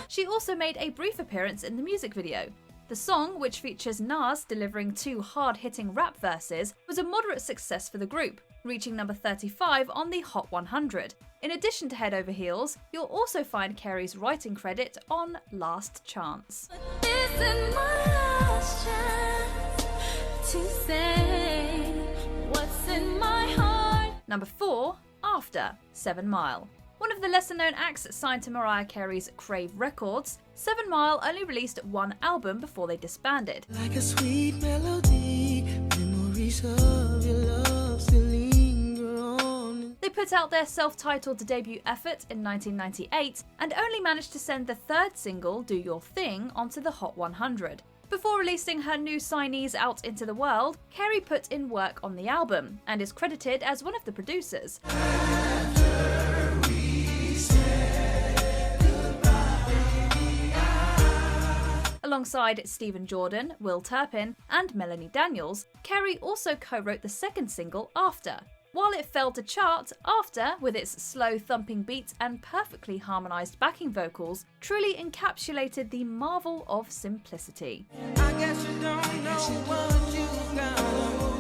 She also made a brief appearance in the music video. The song, which features Nas delivering 2 hard-hitting rap verses, was a moderate success for the group, reaching number 35 on the Hot 100. In addition to Head Over Heels, you'll also find Carey's writing credit on Last Chance. This is my last chance to say what's in my heart. Number 4, After, 7 Mile. One of the lesser-known acts signed to Mariah Carey's Crave Records, 7 Mile only released 1 album before they disbanded. Like a sweet melody, memories of your love still linger on. They put out their self-titled debut effort in 1998 and only managed to send the third single, Do Your Thing, onto the Hot 100. Before releasing her new signees out into the world, Carey put in work on the album and is credited as one of the producers. Alongside Stephen Jordan, Will Turpin, and Melanie Daniels, Carey also co-wrote the second single, After. While it failed to chart, After, with its slow thumping beat and perfectly harmonised backing vocals, truly encapsulated the marvel of simplicity. I guess you don't know what you got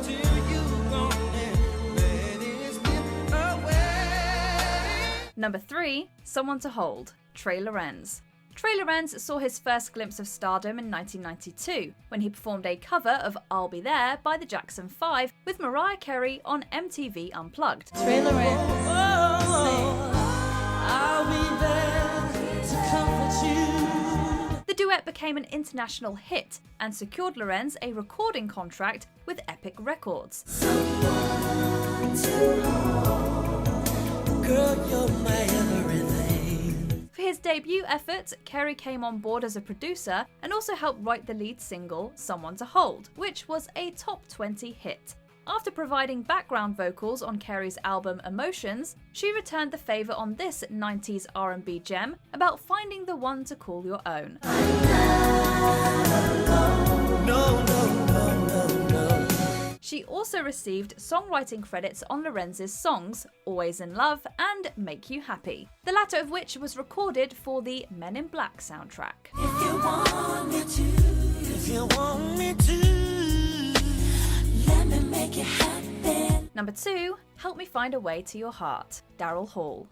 till you gone and let it slip away. Number 3, Someone to Hold, Trey Lorenz. Trey Lorenz saw his first glimpse of stardom in 1992 when he performed a cover of I'll Be There by the Jackson 5 with Mariah Carey on MTV Unplugged. Trey Lorenz, I'll be there to comfort you. The duet became an international hit and secured Lorenz a recording contract with Epic Records. Girl, you're my everything. For his debut effort, Carey came on board as a producer and also helped write the lead single, Someone to Hold, which was a top 20 hit. After providing background vocals on Carey's album Emotions, she returned the favour on this 90s R&B gem about finding the one to call your own. She also received songwriting credits on Lorenz's songs Always in Love and Make You Happy, the latter of which was recorded for the Men in Black soundtrack. If you want me to, if you want me to, let me make it happen. Number 2, Help Me Find a Way to Your Heart, Daryl Hall.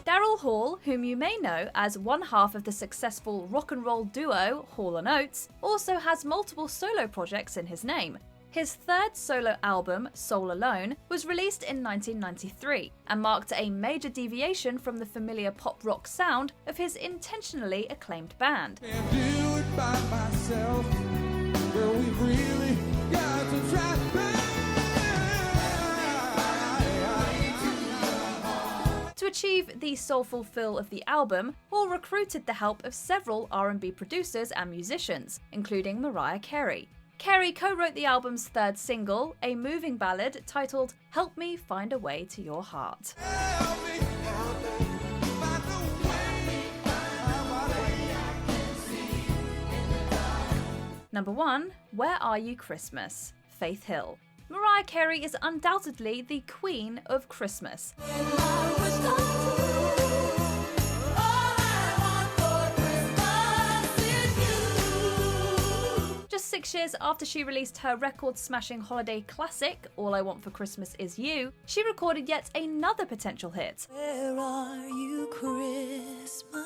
Daryl Hall, whom you may know as one half of the successful rock and roll duo Hall & Oates, also has multiple solo projects in his name. His third solo album, Soul Alone, was released in 1993 and marked a major deviation from the familiar pop-rock sound of his intentionally acclaimed band. Can't do it by myself. Girl, we really got to try. To achieve the soulful feel of the album, Hall recruited the help of several R&B producers and musicians, including Mariah Carey. Carey co-wrote the album's third single, a moving ballad titled Help Me Find a Way to Your Heart. Number 1, Where Are You Christmas? Faith Hill. Mariah Carey is undoubtedly the queen of Christmas. Just 6 years after she released her record-smashing holiday classic, All I Want for Christmas Is You, she recorded yet another potential hit. Where are you, Christmas?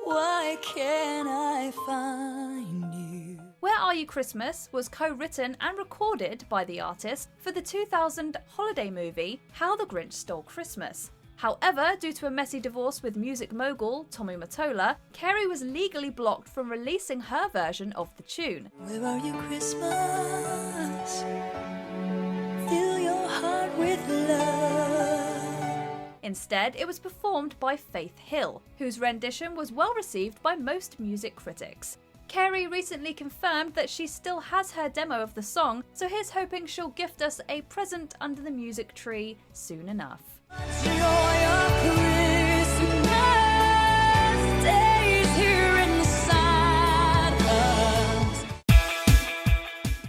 Why can't I find you? Where Are You Christmas was co-written and recorded by the artist for the 2000 holiday movie How the Grinch Stole Christmas. However, due to a messy divorce with music mogul Tommy Mottola, Carey was legally blocked from releasing her version of the tune. Where are you, Christmas? Fill your heart with love. Instead, it was performed by Faith Hill, whose rendition was well received by most music critics. Carey recently confirmed that she still has her demo of the song, so here's hoping she'll gift us a present under the music tree soon enough.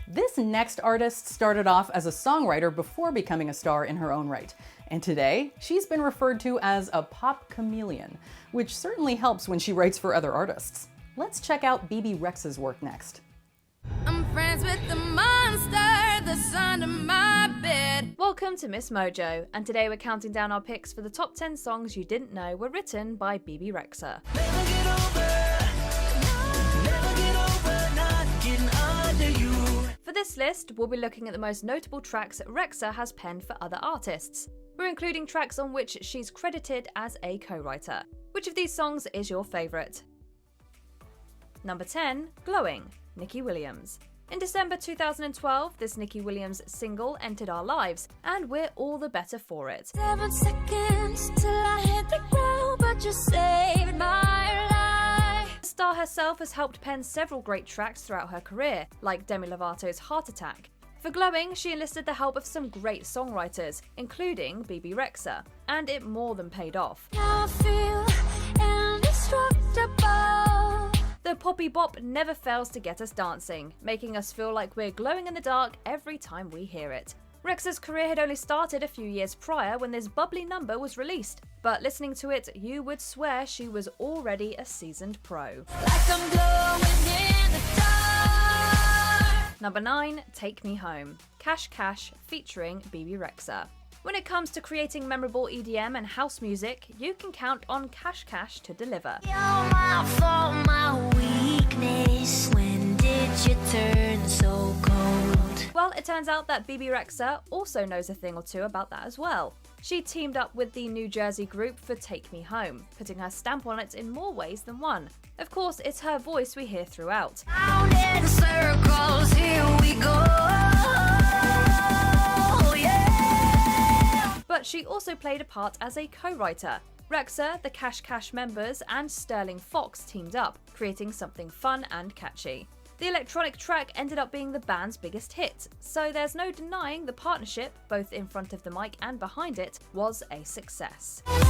This next artist started off as a songwriter before becoming a star in her own right. And today, she's been referred to as a pop chameleon, which certainly helps when she writes for other artists. Let's check out Bebe Rexha's work next. I'm friends with the monster that's under my bed. Welcome to MsMojo, and today we're counting down our picks for the top 10 songs you didn't know were written by Bebe Rexha. For this list, we'll be looking at the most notable tracks Rexha has penned for other artists. We're including tracks on which she's credited as a co-writer. Which of these songs is your favourite? Number 10, Glowing, Nicki Williams. In December 2012, this Nicki Williams single entered our lives, and we're all the better for it. 7 seconds till I hit the ground, but you saved my life. The star herself has helped pen several great tracks throughout her career, like Demi Lovato's Heart Attack. For Glowing, she enlisted the help of some great songwriters, including Bebe Rexha, and it more than paid off. Now I feel indestructible. The poppy bop never fails to get us dancing, making us feel like we're glowing in the dark every time we hear it. Rexha's career had only started a few years prior when this bubbly number was released, but listening to it, you would swear she was already a seasoned pro. Like I'm glowing in the dark. Number 9, Take Me Home, Cash Cash featuring Bebe Rexha. When it comes to creating memorable EDM and house music, you can count on Cash Cash to deliver. You're my fault, my weakness. When did you turn so cold? Well, it turns out that Bebe Rexha also knows a thing or two about that as well. She teamed up with the New Jersey group for Take Me Home, putting her stamp on it in more ways than one. Of course, it's her voice we hear throughout. Round in circles, here we go. But she also played a part as a co-writer. Rexha, the Cash Cash members, and Sterling Fox teamed up, creating something fun and catchy. The electronic track ended up being the band's biggest hit, so there's no denying the partnership, both in front of the mic and behind it, was a success. Take me,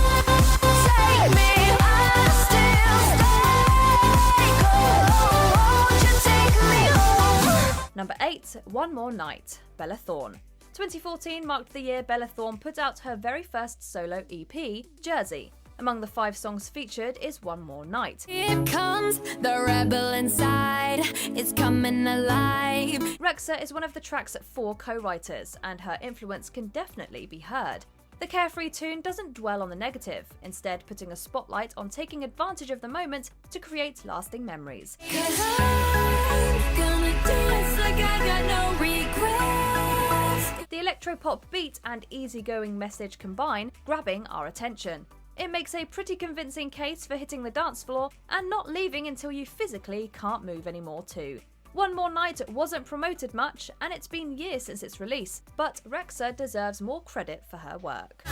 I still stay. Won't you take me home? Number 8, One More Night, Bella Thorne. 2014 marked the year Bella Thorne put out her very first solo EP, Jersey. Among the 5 songs featured is One More Night. Here comes the rebel inside, it's coming alive. Rexha is one of the track's 4 co-writers, and her influence can definitely be heard. The carefree tune doesn't dwell on the negative, instead putting a spotlight on taking advantage of the moment to create lasting memories. 'Cause I'm gonna dance like I got no regrets. The electropop beat and easygoing message combine, grabbing our attention. It makes a pretty convincing case for hitting the dance floor and not leaving until you physically can't move anymore too. One More Night wasn't promoted much, and it's been years since its release, but Rexha deserves more credit for her work.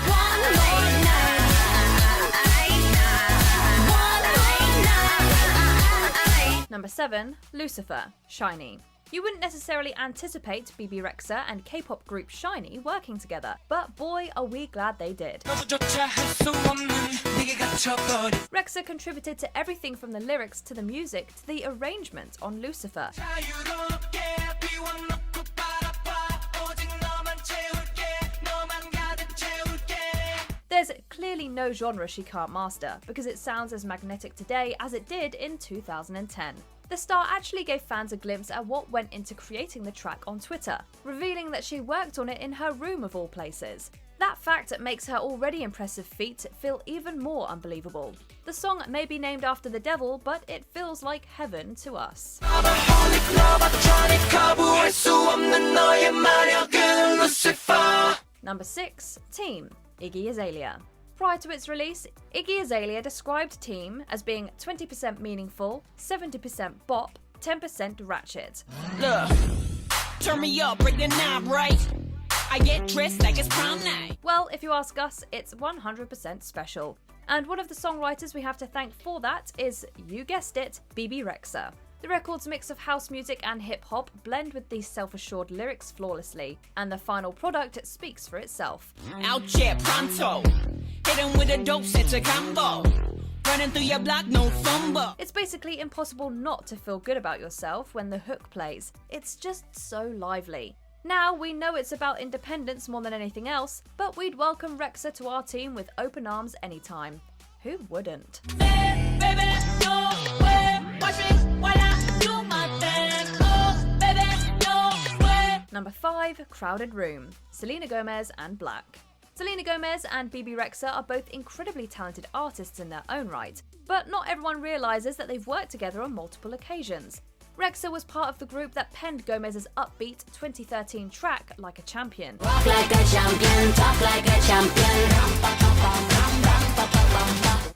Number 7, Lucifer, Shiny. You wouldn't necessarily anticipate Bebe Rexha and K-pop group SHINee working together, but boy are we glad they did. Rexha contributed to everything from the lyrics to the music to the arrangement on Lucifer. There's clearly no genre she can't master, because it sounds as magnetic today as it did in 2010. The star actually gave fans a glimpse at what went into creating the track on Twitter, revealing that she worked on it in her room of all places. That fact makes her already impressive feat feel even more unbelievable. The song may be named after the devil, but it feels like heaven to us. Number 6, Team, Iggy Azalea. Prior to its release, Iggy Azalea described Team as being 20% meaningful, 70% bop, 10% ratchet. Look, turn me up, break the knob, right? I get dressed like it's prom night. Well, if you ask us, it's 100% special. And one of the songwriters we have to thank for that is, you guessed it, Bebe Rexha. The record's mix of house music and hip-hop blend with these self-assured lyrics flawlessly, and the final product speaks for itself. Out here, pronto. Hit 'em with a dope set to combo. Running through your block, no fumble. It's basically impossible not to feel good about yourself when the hook plays. It's just so lively. Now, we know it's about independence more than anything else, but we'd welcome Rexha to our team with open arms anytime. Who wouldn't? Baby, no way. Watch me while I do my thing. Oh, baby, no way. Number 5, Crowded Room, Selena Gomez and Black. Selena Gomez and Bebe Rexha are both incredibly talented artists in their own right, but not everyone realises that they've worked together on multiple occasions. Rexha was part of the group that penned Gomez's upbeat 2013 track Like a Champion. Walk like a champion, talk like a champion.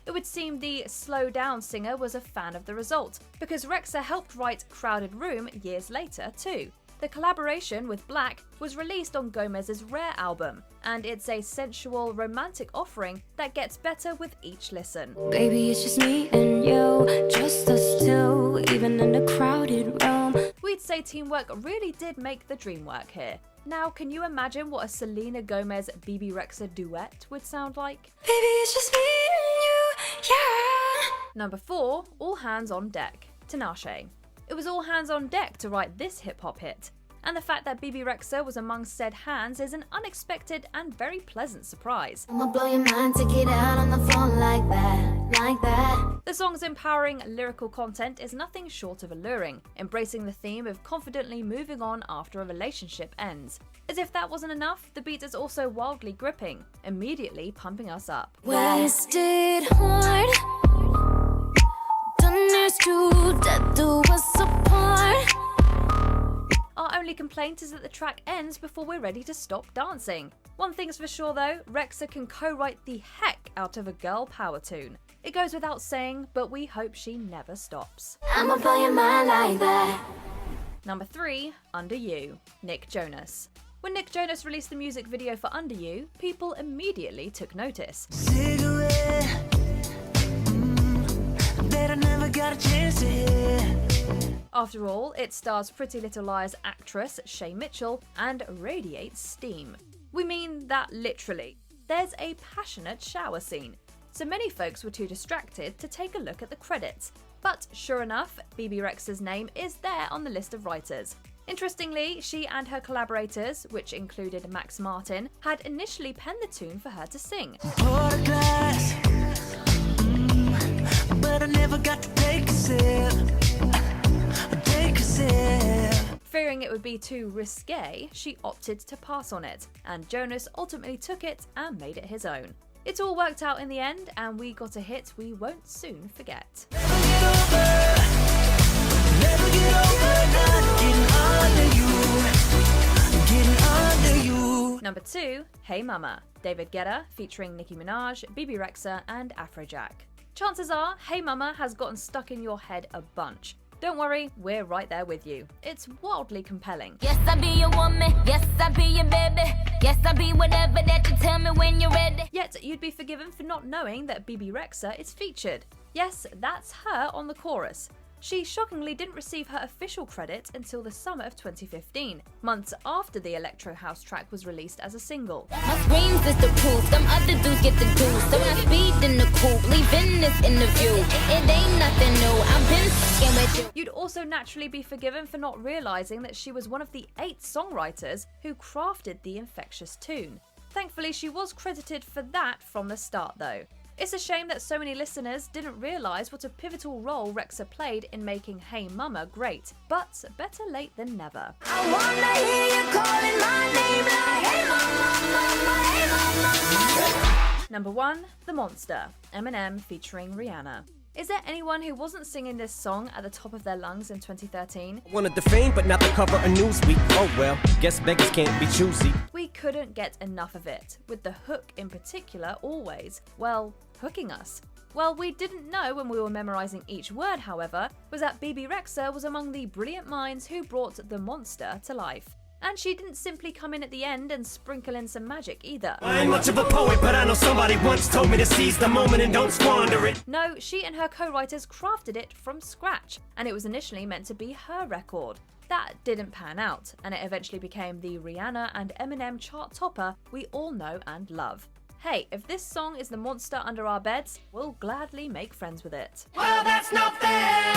It would seem the slow down singer was a fan of the result, because Rexha helped write Crowded Room years later too. The collaboration with Black was released on Gomez's Rare album, and it's a sensual, romantic offering that gets better with each listen. Baby, it's just me and you, just us two, even in a crowded room. We'd say teamwork really did make the dream work here. Now, can you imagine what a Selena Gomez-Bebe Rexha duet would sound like? Baby, it's just me and you, yeah. Number 4, All Hands on Deck, Tinashe. It was all hands on deck to write this hip-hop hit, and the fact that Bebe Rexha was among said hands is an unexpected and very pleasant surprise. I'ma blow your mind, take it out on the floor like that, like that. The song's empowering lyrical content is nothing short of alluring, embracing the theme of confidently moving on after a relationship ends. As if that wasn't enough, the beat is also wildly gripping, immediately pumping us up. Wasted hard, done this to that do us apart. Our only complaint is that the track ends before we're ready to stop dancing. One thing's for sure though, Rexha can co-write the heck out of a girl power tune. It goes without saying, but we hope she never stops. I'ma blow your mind like that. Number 3, Under You, Nick Jonas. When Nick Jonas released the music video for Under You, people immediately took notice. Cigarette, that I never got a chance to hear. After all, it stars Pretty Little Liars actress Shay Mitchell and radiates steam. We mean that literally. There's a passionate shower scene, so many folks were too distracted to take a look at the credits. But sure enough, Bebe Rexha's name is there on the list of writers. Interestingly, she and her collaborators, which included Max Martin, had initially penned the tune for her to sing. Pour a glass, but I never got to take a sip. Fearing it would be too risque, she opted to pass on it, and Jonas ultimately took it and made it his own. It all worked out in the end, and we got a hit we won't soon forget. Number 2, Hey Mama, David Guetta featuring Nicki Minaj, Bebe Rexha and Afrojack. Chances are, Hey Mama has gotten stuck in your head a bunch. Don't worry, we're right there with you. It's wildly compelling. Yes, I be your woman. Yes, I be your baby. Yes, I be whatever that you tell me when you're ready. Yet you'd be forgiven for not knowing that Bebe Rexha is featured. Yes, that's her on the chorus. She shockingly didn't receive her official credit until the summer of 2015, months after the electro house track was released as a single. My screams is the proof, them other dudes get the juice. So I speed in the coupe, leaving this interview. It ain't nothing new, I've been fucking with you. You'd also naturally be forgiven for not realizing that she was one of the 8 songwriters who crafted the infectious tune. Thankfully, she was credited for that from the start though. It's a shame that so many listeners didn't realise what a pivotal role Rexha played in making Hey Mama great, but better late than never. I wanna hear you calling my name like hey mama, hey mama. Number 1, The Monster, Eminem featuring Rihanna. Is there anyone who wasn't singing this song at the top of their lungs in 2013? Wanted the fame, but not the cover of Newsweek. Oh well, guess beggars can't be choosy. We couldn't get enough of it, with the hook in particular always, well, hooking us. Well, we didn't know when we were memorizing each word, however, was that Bebe Rexha was among the brilliant minds who brought the monster to life. And she didn't simply come in at the end and sprinkle in some magic either. I ain't much of a poet, but I know somebody once told me to seize the moment and don't squander it. No, she and her co-writers crafted it from scratch, and it was initially meant to be her record. That didn't pan out, and it eventually became the Rihanna and Eminem chart topper we all know and love. Hey, if this song is the monster under our beds, we'll gladly make friends with it. Well, that's not fair.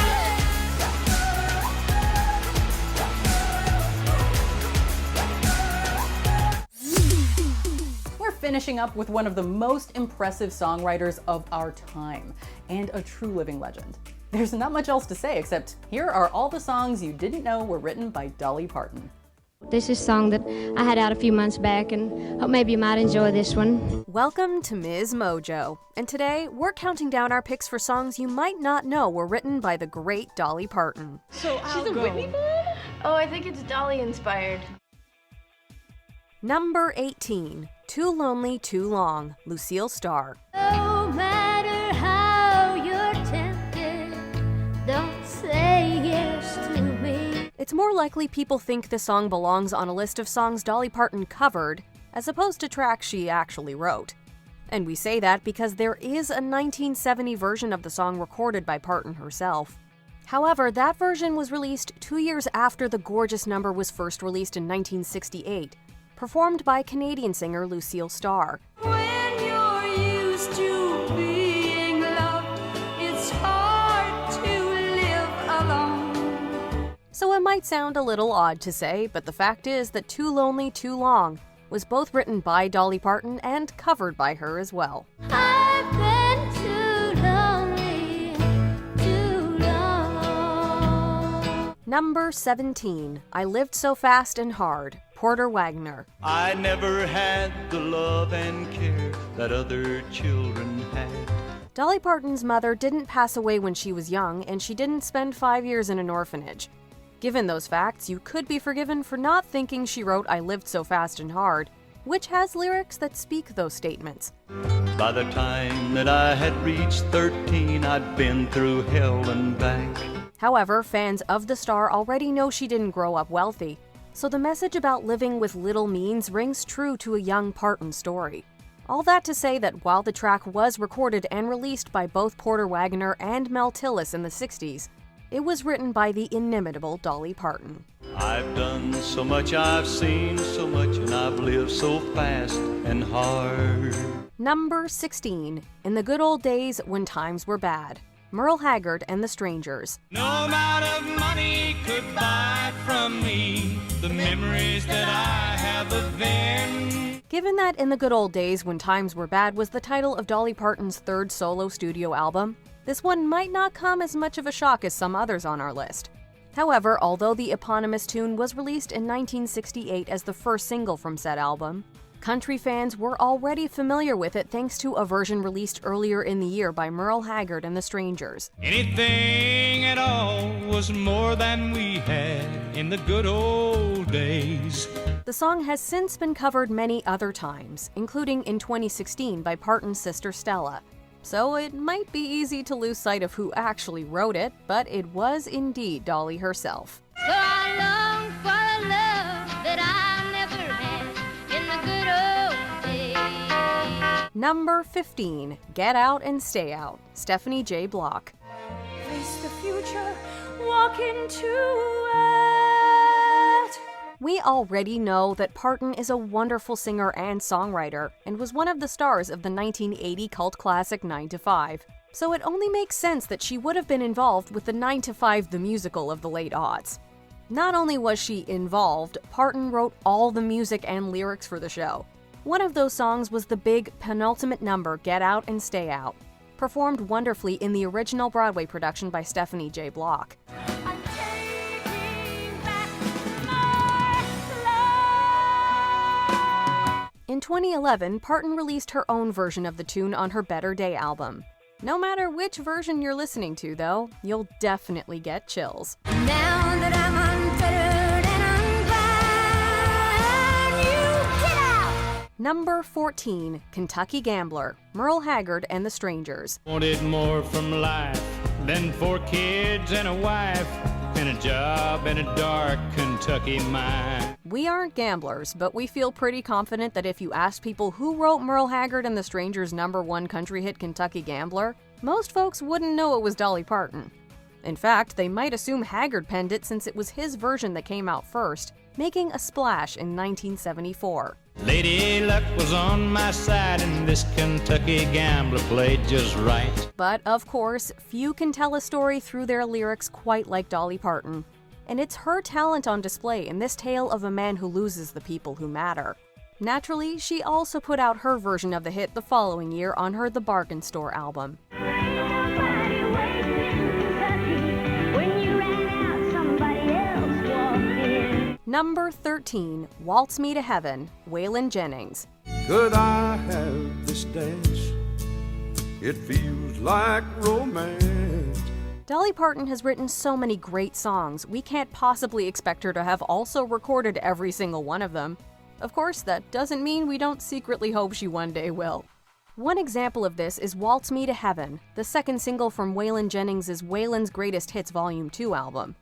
We're finishing up with one of the most impressive songwriters of our time, and a true living legend. There's not much else to say except here are all the songs you didn't know were written by Dolly Parton. This is a song that I had out a few months back, and hope maybe you might enjoy this one. Welcome to MsMojo, and today we're counting down our picks for songs you might not know were written by the great Dolly Parton. So she's a Whitney fan? Oh, I think it's Dolly inspired. Number 18, Too Lonely, Too Long, Lucille Starr. No matter how more likely people think the song belongs on a list of songs Dolly Parton covered, as opposed to tracks she actually wrote. And we say that because there is a 1970 version of the song recorded by Parton herself. However, that version was released 2 years after the gorgeous number was first released in 1968, performed by Canadian singer Lucille Starr. When you're used to being loved, it's hard to live alone. So it might sound a little odd to say, but the fact is that Too Lonely, Too Long was both written by Dolly Parton and covered by her as well. I've been too lonely, too long. Number 17, I Lived So Fast and Hard, Porter Wagoner. I never had the love and care that other children had. Dolly Parton's mother didn't pass away when she was young, and she didn't spend 5 years in an orphanage. Given those facts, you could be forgiven for not thinking she wrote I Lived So Fast and Hard, which has lyrics that speak those statements. By the time that I had reached 13, I'd been through hell and back. However, fans of the star already know she didn't grow up wealthy, so the message about living with little means rings true to a young Parton story. All that to say that while the track was recorded and released by both Porter Wagoner and Mel Tillis in the 60s, it was written by the inimitable Dolly Parton. I've done so much, I've seen so much, and I've lived so fast and hard. Number 16, In the Good Old Days When Times Were Bad, Merle Haggard and the Strangers. No amount of money could buy from me the memories that I have of them. Given that In the Good Old Days When Times Were Bad was the title of Dolly Parton's third solo studio album, this one might not come as much of a shock as some others on our list. However, although the eponymous tune was released in 1968 as the first single from said album, country fans were already familiar with it thanks to a version released earlier in the year by Merle Haggard and the Strangers. Anything at all was more than we had in the good old days. The song has since been covered many other times, including in 2016 by Parton's sister Stella. So it might be easy to lose sight of who actually wrote it, but it was indeed Dolly herself. So I long for a love that I never had in the good old days. Number 15, Get Out and Stay Out, Stephanie J. Block. Face the future, walk into it. We already know that Parton is a wonderful singer and songwriter, and was one of the stars of the 1980 cult classic 9 to 5. So it only makes sense that she would have been involved with the 9 to 5 the musical of the late aughts. Not only was she involved, Parton wrote all the music and lyrics for the show. One of those songs was the big penultimate number, Get Out and Stay Out, performed wonderfully in the original Broadway production by Stephanie J. Block. In 2011, Parton released her own version of the tune on her Better Day album. No matter which version you're listening to, though, you'll definitely get chills. Now that I'm unfettered and unbound, you get out. Number 14, Kentucky Gambler, Merle Haggard and the Strangers. Wanted more from life than 4 kids and a wife and a job in a dark Kentucky mine. We aren't gamblers, but we feel pretty confident that if you asked people who wrote Merle Haggard and the Strangers' #1 country hit Kentucky Gambler, most folks wouldn't know it was Dolly Parton. In fact, they might assume Haggard penned it since it was his version that came out first, making a splash in 1974. Lady Luck was on my side and this Kentucky gambler played just right. But of course, few can tell a story through their lyrics quite like Dolly Parton. And it's her talent on display in this tale of a man who loses the people who matter. Naturally, she also put out her version of the hit the following year on her The Bargain Store album. Number 13, Waltz Me to Heaven, Waylon Jennings. Could I have this dance? It feels like romance. Dolly Parton has written so many great songs, we can't possibly expect her to have also recorded every single one of them. Of course, that doesn't mean we don't secretly hope she one day will. One example of this is Waltz Me to Heaven, the second single from Waylon Jennings' Waylon's Greatest Hits Volume 2 album.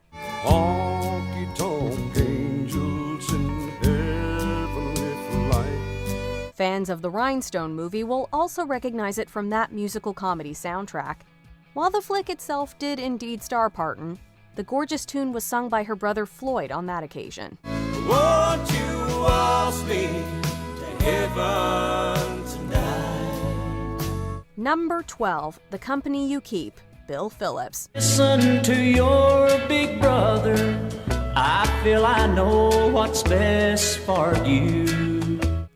Honky tonk Fans of the Rhinestone movie will also recognize it from that musical comedy soundtrack. While the flick itself did indeed star Parton, the gorgeous tune was sung by her brother Floyd on that occasion. Won't you waltz me to heaven tonight? Number 12, The Company You Keep, Bill Phillips. Listen to your big brother. I feel I know what's best for you.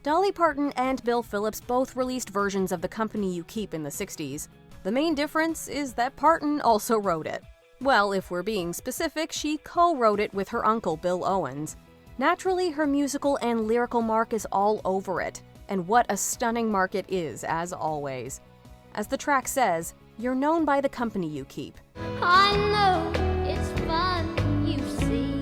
Dolly Parton and Bill Phillips both released versions of The Company You Keep in the 60s. The main difference is that Parton also wrote it. Well, if we're being specific, she co-wrote it with her uncle, Bill Owens. Naturally, her musical and lyrical mark is all over it. And what a stunning mark it is, as always. As the track says, you're known by the company you keep. I know it's fun, you see.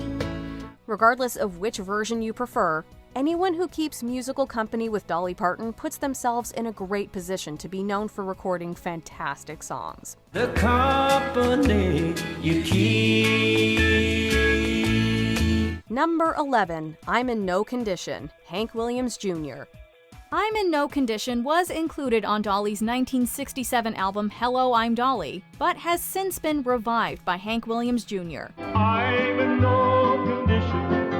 Regardless of which version you prefer, anyone who keeps musical company with Dolly Parton puts themselves in a great position to be known for recording fantastic songs. The company you keep. Number 11, I'm in No Condition, Hank Williams Jr. I'm in No Condition was included on Dolly's 1967 album Hello, I'm Dolly, but has since been revived by Hank Williams Jr. I'm in no condition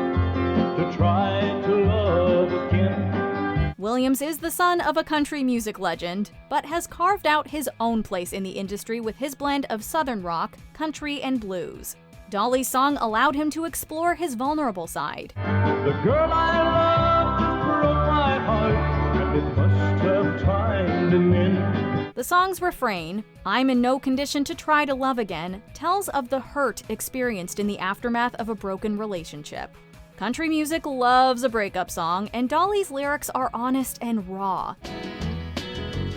to try to love again. Williams is the son of a country music legend, but has carved out his own place in the industry with his blend of southern rock, country, and blues. Dolly's song allowed him to explore his vulnerable side. The girl I love just broke my heart. It must have time to mend. The song's refrain, I'm in no condition to try to love again, tells of the hurt experienced in the aftermath of a broken relationship. Country music loves a breakup song, and Dolly's lyrics are honest and raw.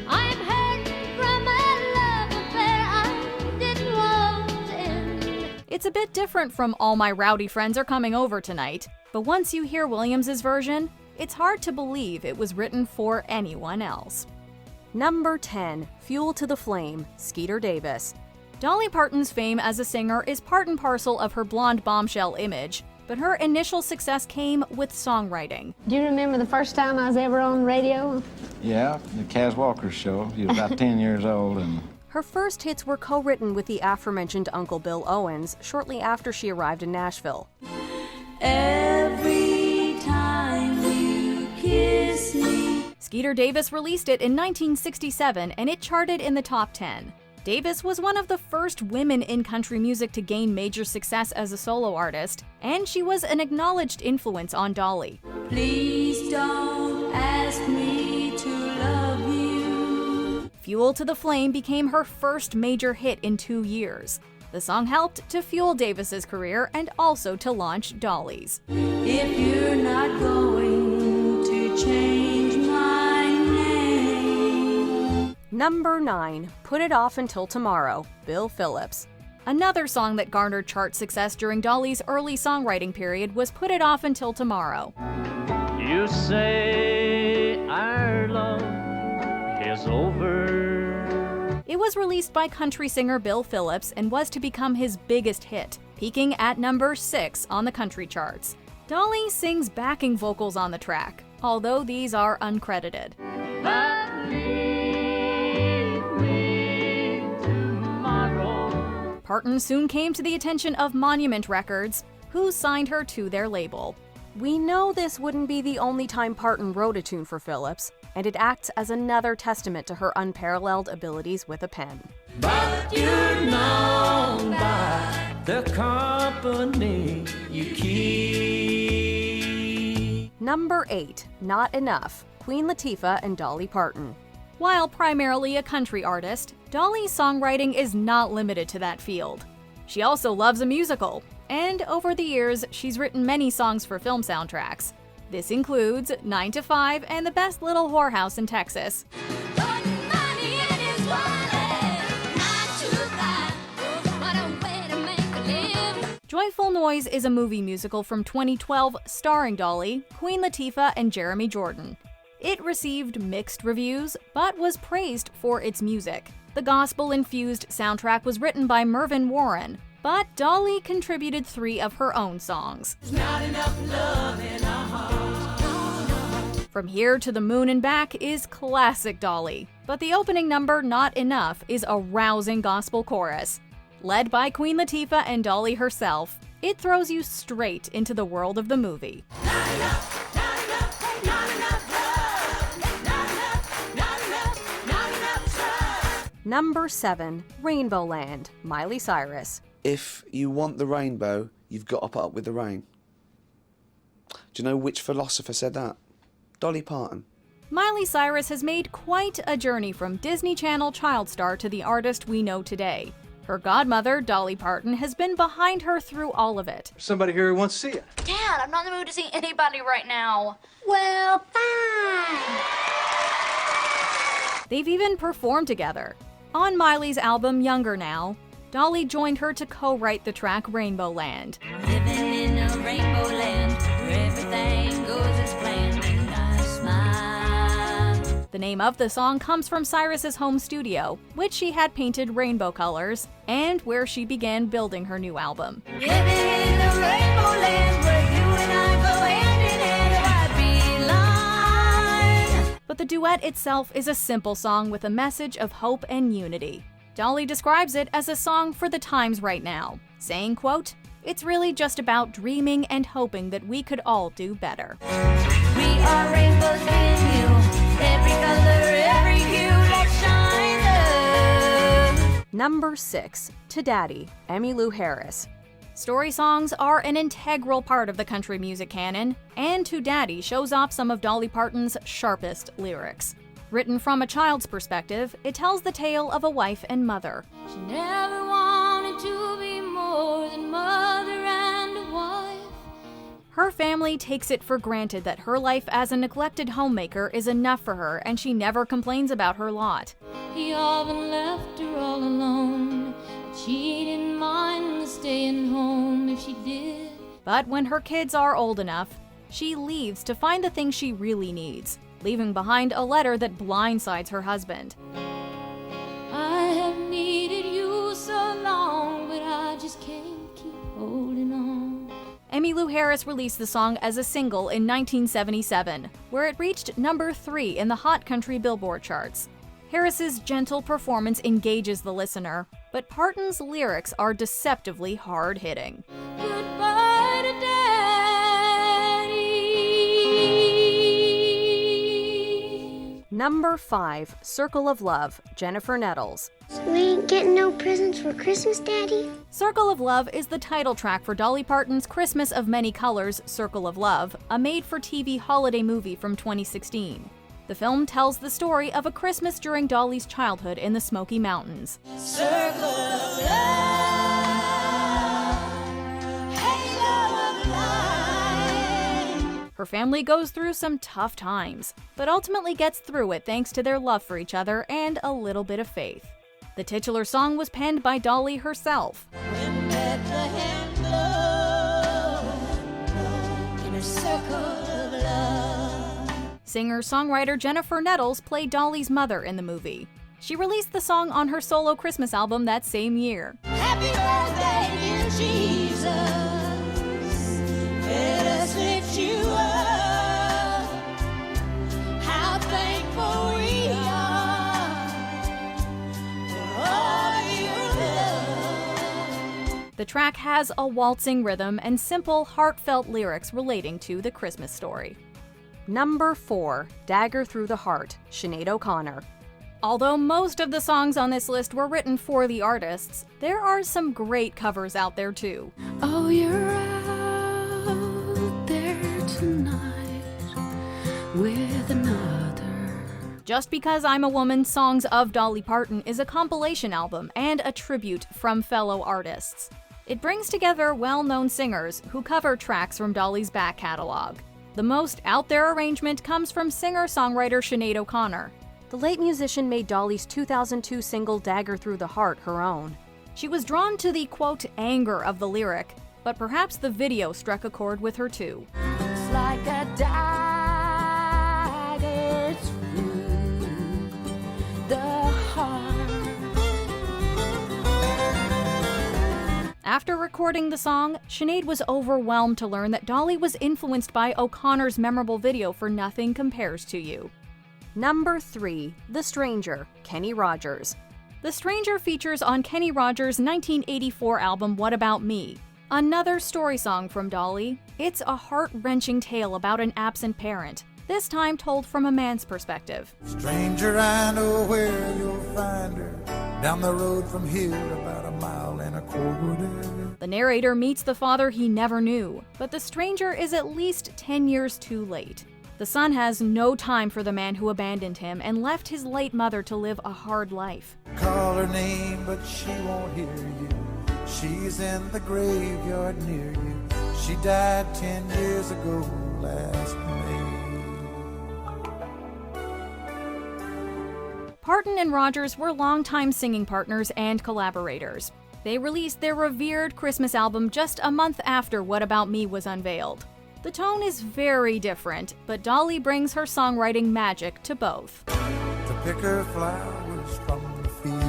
I'm hurt from a love affair I didn't want to end. It's a bit different from All My Rowdy Friends Are Coming Over Tonight, but once you hear Williams's version, it's hard to believe it was written for anyone else. Number 10, Fuel to the Flame, Skeeter Davis. Dolly Parton's fame as a singer is part and parcel of her blonde bombshell image, but her initial success came with songwriting. Do you remember the first time I was ever on radio? Yeah, the Kaz Walker show. He was about 10 years old. And her first hits were co-written with the aforementioned Uncle Bill Owens shortly after she arrived in Nashville. Every time you kiss me. Skeeter Davis released it in 1967, and it charted in the top 10. Davis was one of the first women in country music to gain major success as a solo artist, and she was an acknowledged influence on Dolly. Please don't ask me to love you. Fuel to the Flame became her first major hit in 2 years. The song helped to fuel Davis's career and also to launch Dolly's. If you're not going to change my name. Number 9, Put It Off Until Tomorrow, Bill Phillips. Another song that garnered chart success during Dolly's early songwriting period was Put It Off Until Tomorrow. You say our love is over. It was released by country singer Bill Phillips and was to become his biggest hit, peaking at number 6 on the country charts. Dolly sings backing vocals on the track, although these are uncredited. Parton soon came to the attention of Monument Records, who signed her to their label. We know this wouldn't be the only time Parton wrote a tune for Phillips, and it acts as another testament to her unparalleled abilities with a pen. But you're known by the company you keep. Number 8, Not Enough, Queen Latifah and Dolly Parton. While primarily a country artist, Dolly's songwriting is not limited to that field. She also loves a musical, and over the years, she's written many songs for film soundtracks. This includes 9 to 5 and The Best Little Whorehouse in Texas. Joyful Noise is a movie musical from 2012 starring Dolly, Queen Latifah, and Jeremy Jordan. It received mixed reviews, but was praised for its music. The gospel-infused soundtrack was written by Mervyn Warren, but Dolly contributed 3 of her own songs. Not enough love in our hearts. From Here to the Moon and Back is classic Dolly, but the opening number, Not Enough, is a rousing gospel chorus. Led by Queen Latifah and Dolly herself, it throws you straight into the world of the movie. Number 7, Rainbow Land, Miley Cyrus. If you want the rainbow, you've got to put up with the rain. Do you know which philosopher said that? Dolly Parton. Miley Cyrus has made quite a journey from Disney Channel child star to the artist we know today. Her godmother, Dolly Parton, has been behind her through all of it. Somebody here who wants to see you. Dad, I'm not in the mood to see anybody right now. Well, fine. They've even performed together. On Miley's album Younger Now, Dolly joined her to co-write the track Rainbow Land. Living in a rainbow land where everything goes as planned and I smile. The name of the song comes from Cyrus's home studio, which she had painted rainbow colors, and where she began building her new album. Living in a rainbow land where you and I go hand in hand, right behind. But the duet itself is a simple song with a message of hope and unity. Dolly describes it as a song for the times right now, saying, quote, "It's really just about dreaming and hoping that we could all do better." We are rainbows in you, every color, every hue that shines up. Number 6, To Daddy, Emmylou Harris. Story songs are an integral part of the country music canon, and To Daddy shows off some of Dolly Parton's sharpest lyrics. Written from a child's perspective, it tells the tale of a wife and mother. She never wanted to be more than mother and a wife. Her family takes it for granted that her life as a neglected homemaker is enough for her, and she never complains about her lot. He often left her all alone. She didn't mind staying home if she did. But when her kids are old enough, she leaves to find the thing she really needs, leaving behind a letter that blindsides her husband. I have needed you so long, but I just can't keep holding on. Emmylou Harris released the song as a single in 1977, where it reached number 3 in the Hot Country Billboard charts. Harris's gentle performance engages the listener, but Parton's lyrics are deceptively hard-hitting. Goodbye to Daddy. Number 5, Circle of Love, Jennifer Nettles. We ain't getting no presents for Christmas, Daddy? Circle of Love is the title track for Dolly Parton's Christmas of Many Colors, Circle of Love, a made-for-TV holiday movie from 2016. The film tells the story of a Christmas during Dolly's childhood in the Smoky Mountains. Circle of love, halo of light. Her family goes through some tough times, but ultimately gets through it thanks to their love for each other and a little bit of faith. The titular song was penned by Dolly herself. When Bethlehem blows in a circle of love. Singer-songwriter Jennifer Nettles played Dolly's mother in the movie. She released the song on her solo Christmas album that same year. Happy birthday, dear Jesus. Let us lift you up. How thankful we are for all your love. The track has a waltzing rhythm and simple, heartfelt lyrics relating to the Christmas story. Number 4, Dagger Through the Heart, Sinead O'Connor. Although most of the songs on this list were written for the artists, there are some great covers out there too. Oh, you're out there tonight with another. Just Because I'm a Woman, Songs of Dolly Parton is a compilation album and a tribute from fellow artists. It brings together well-known singers who cover tracks from Dolly's back catalog. The most out-there arrangement comes from singer-songwriter Sinead O'Connor. The late musician made Dolly's 2002 single Dagger Through the Heart her own. She was drawn to the, quote, anger of the lyric, but perhaps the video struck a chord with her too. It's like a dagger through the heart. After recording the song, Sinead was overwhelmed to learn that Dolly was influenced by O'Connor's memorable video for Nothing Compares to You. Number 3. The Stranger, Kenny Rogers. The Stranger features on Kenny Rogers' 1984 album What About Me? Another story song from Dolly. It's a heart-wrenching tale about an absent parent, this time told from a man's perspective. Stranger, I know where you'll find her. Down the road from here, about 1.25 miles. The narrator meets the father he never knew, but the stranger is at least 10 years too late. The son has no time for the man who abandoned him and left his late mother to live a hard life. Call her name, but she won't hear you. She's in the graveyard near you. She died 10 years ago last May. Parton and Rogers were longtime singing partners and collaborators. They released their revered Christmas album just a month after What About Me was unveiled. The tone is very different, but Dolly brings her songwriting magic to both. To pick her flowers from the field.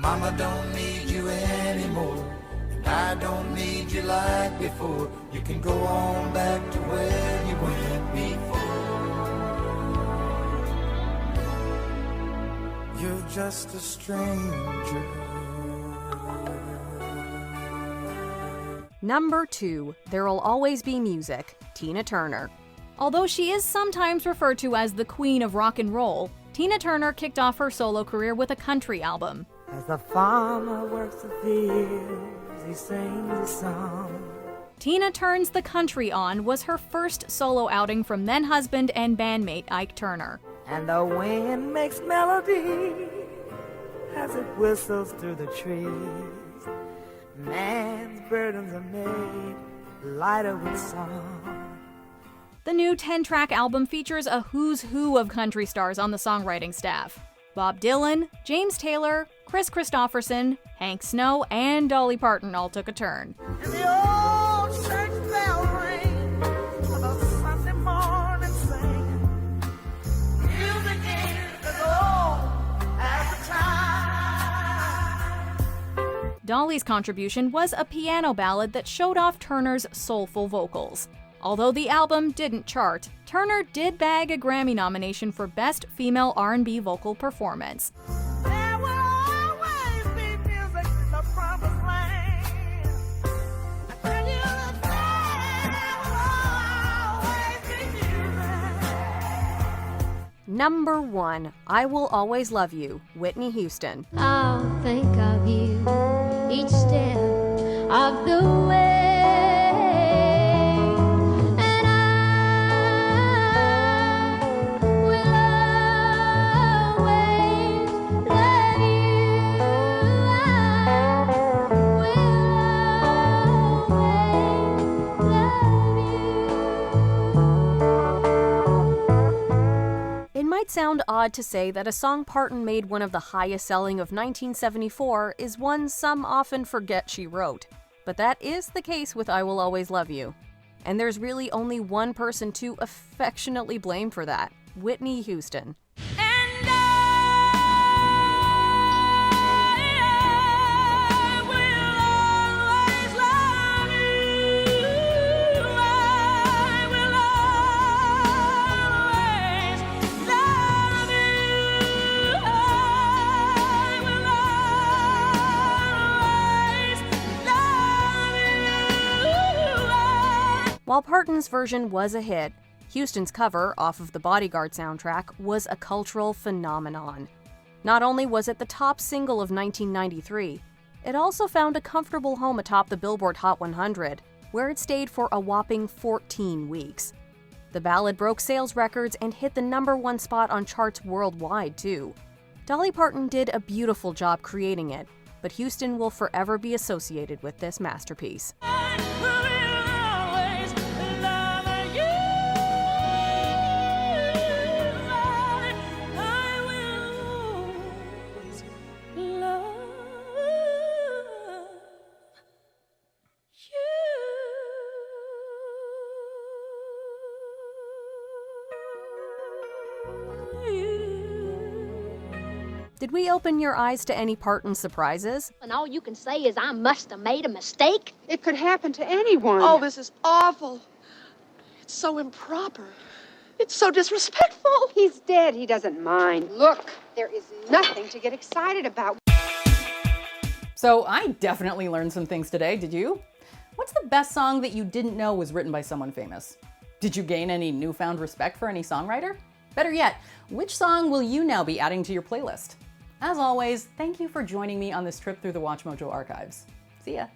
Mama don't need you anymore, and I don't need you like before. You can go on back to where you went before. You're just a stranger. Number 2. There'll Always Be Music, Tina Turner. Although she is sometimes referred to as the queen of rock and roll, Tina Turner kicked off her solo career with a country album. As the farmer works the fields, he sings a song. Tina Turns the Country On was her first solo outing from then-husband and bandmate Ike Turner. And the wind makes melody as it whistles through the trees. Man's burdens are made lighter with song. The new 10-track album features a who's who of country stars on the songwriting staff. Bob Dylan, James Taylor, Chris Christopherson, Hank Snow, and Dolly Parton all took a turn. And the old church bell ring on a Sunday morning singing. Music is as old as the time. Dolly's contribution was a piano ballad that showed off Turner's soulful vocals. Although the album didn't chart, Turner did bag a Grammy nomination for Best Female R&B Vocal Performance. There will always be music in the promised land. I tell you that there will always be music. Number 1. I Will Always Love You, Whitney Houston. I'll think of you each step of the way. It might sound odd to say that a song Parton made one of the highest selling of 1974 is one some often forget she wrote. But that is the case with I Will Always Love You. And there's really only one person to affectionately blame for that, Whitney Houston. While Parton's version was a hit, Houston's cover, off of the Bodyguard soundtrack, was a cultural phenomenon. Not only was it the top single of 1993, it also found a comfortable home atop the Billboard Hot 100, where it stayed for a whopping 14 weeks. The ballad broke sales records and hit the #1 spot on charts worldwide, too. Dolly Parton did a beautiful job creating it, but Houston will forever be associated with this masterpiece. Did we open your eyes to any Parton surprises? And all you can say is I must have made a mistake. It could happen to anyone. Oh, this is awful. It's so improper. It's so disrespectful. He's dead. He doesn't mind. Look, there is nothing to get excited about. So I definitely learned some things today, did you? What's the best song that you didn't know was written by someone famous? Did you gain any newfound respect for any songwriter? Better yet, which song will you now be adding to your playlist? As always, thank you for joining me on this trip through the WatchMojo archives. See ya.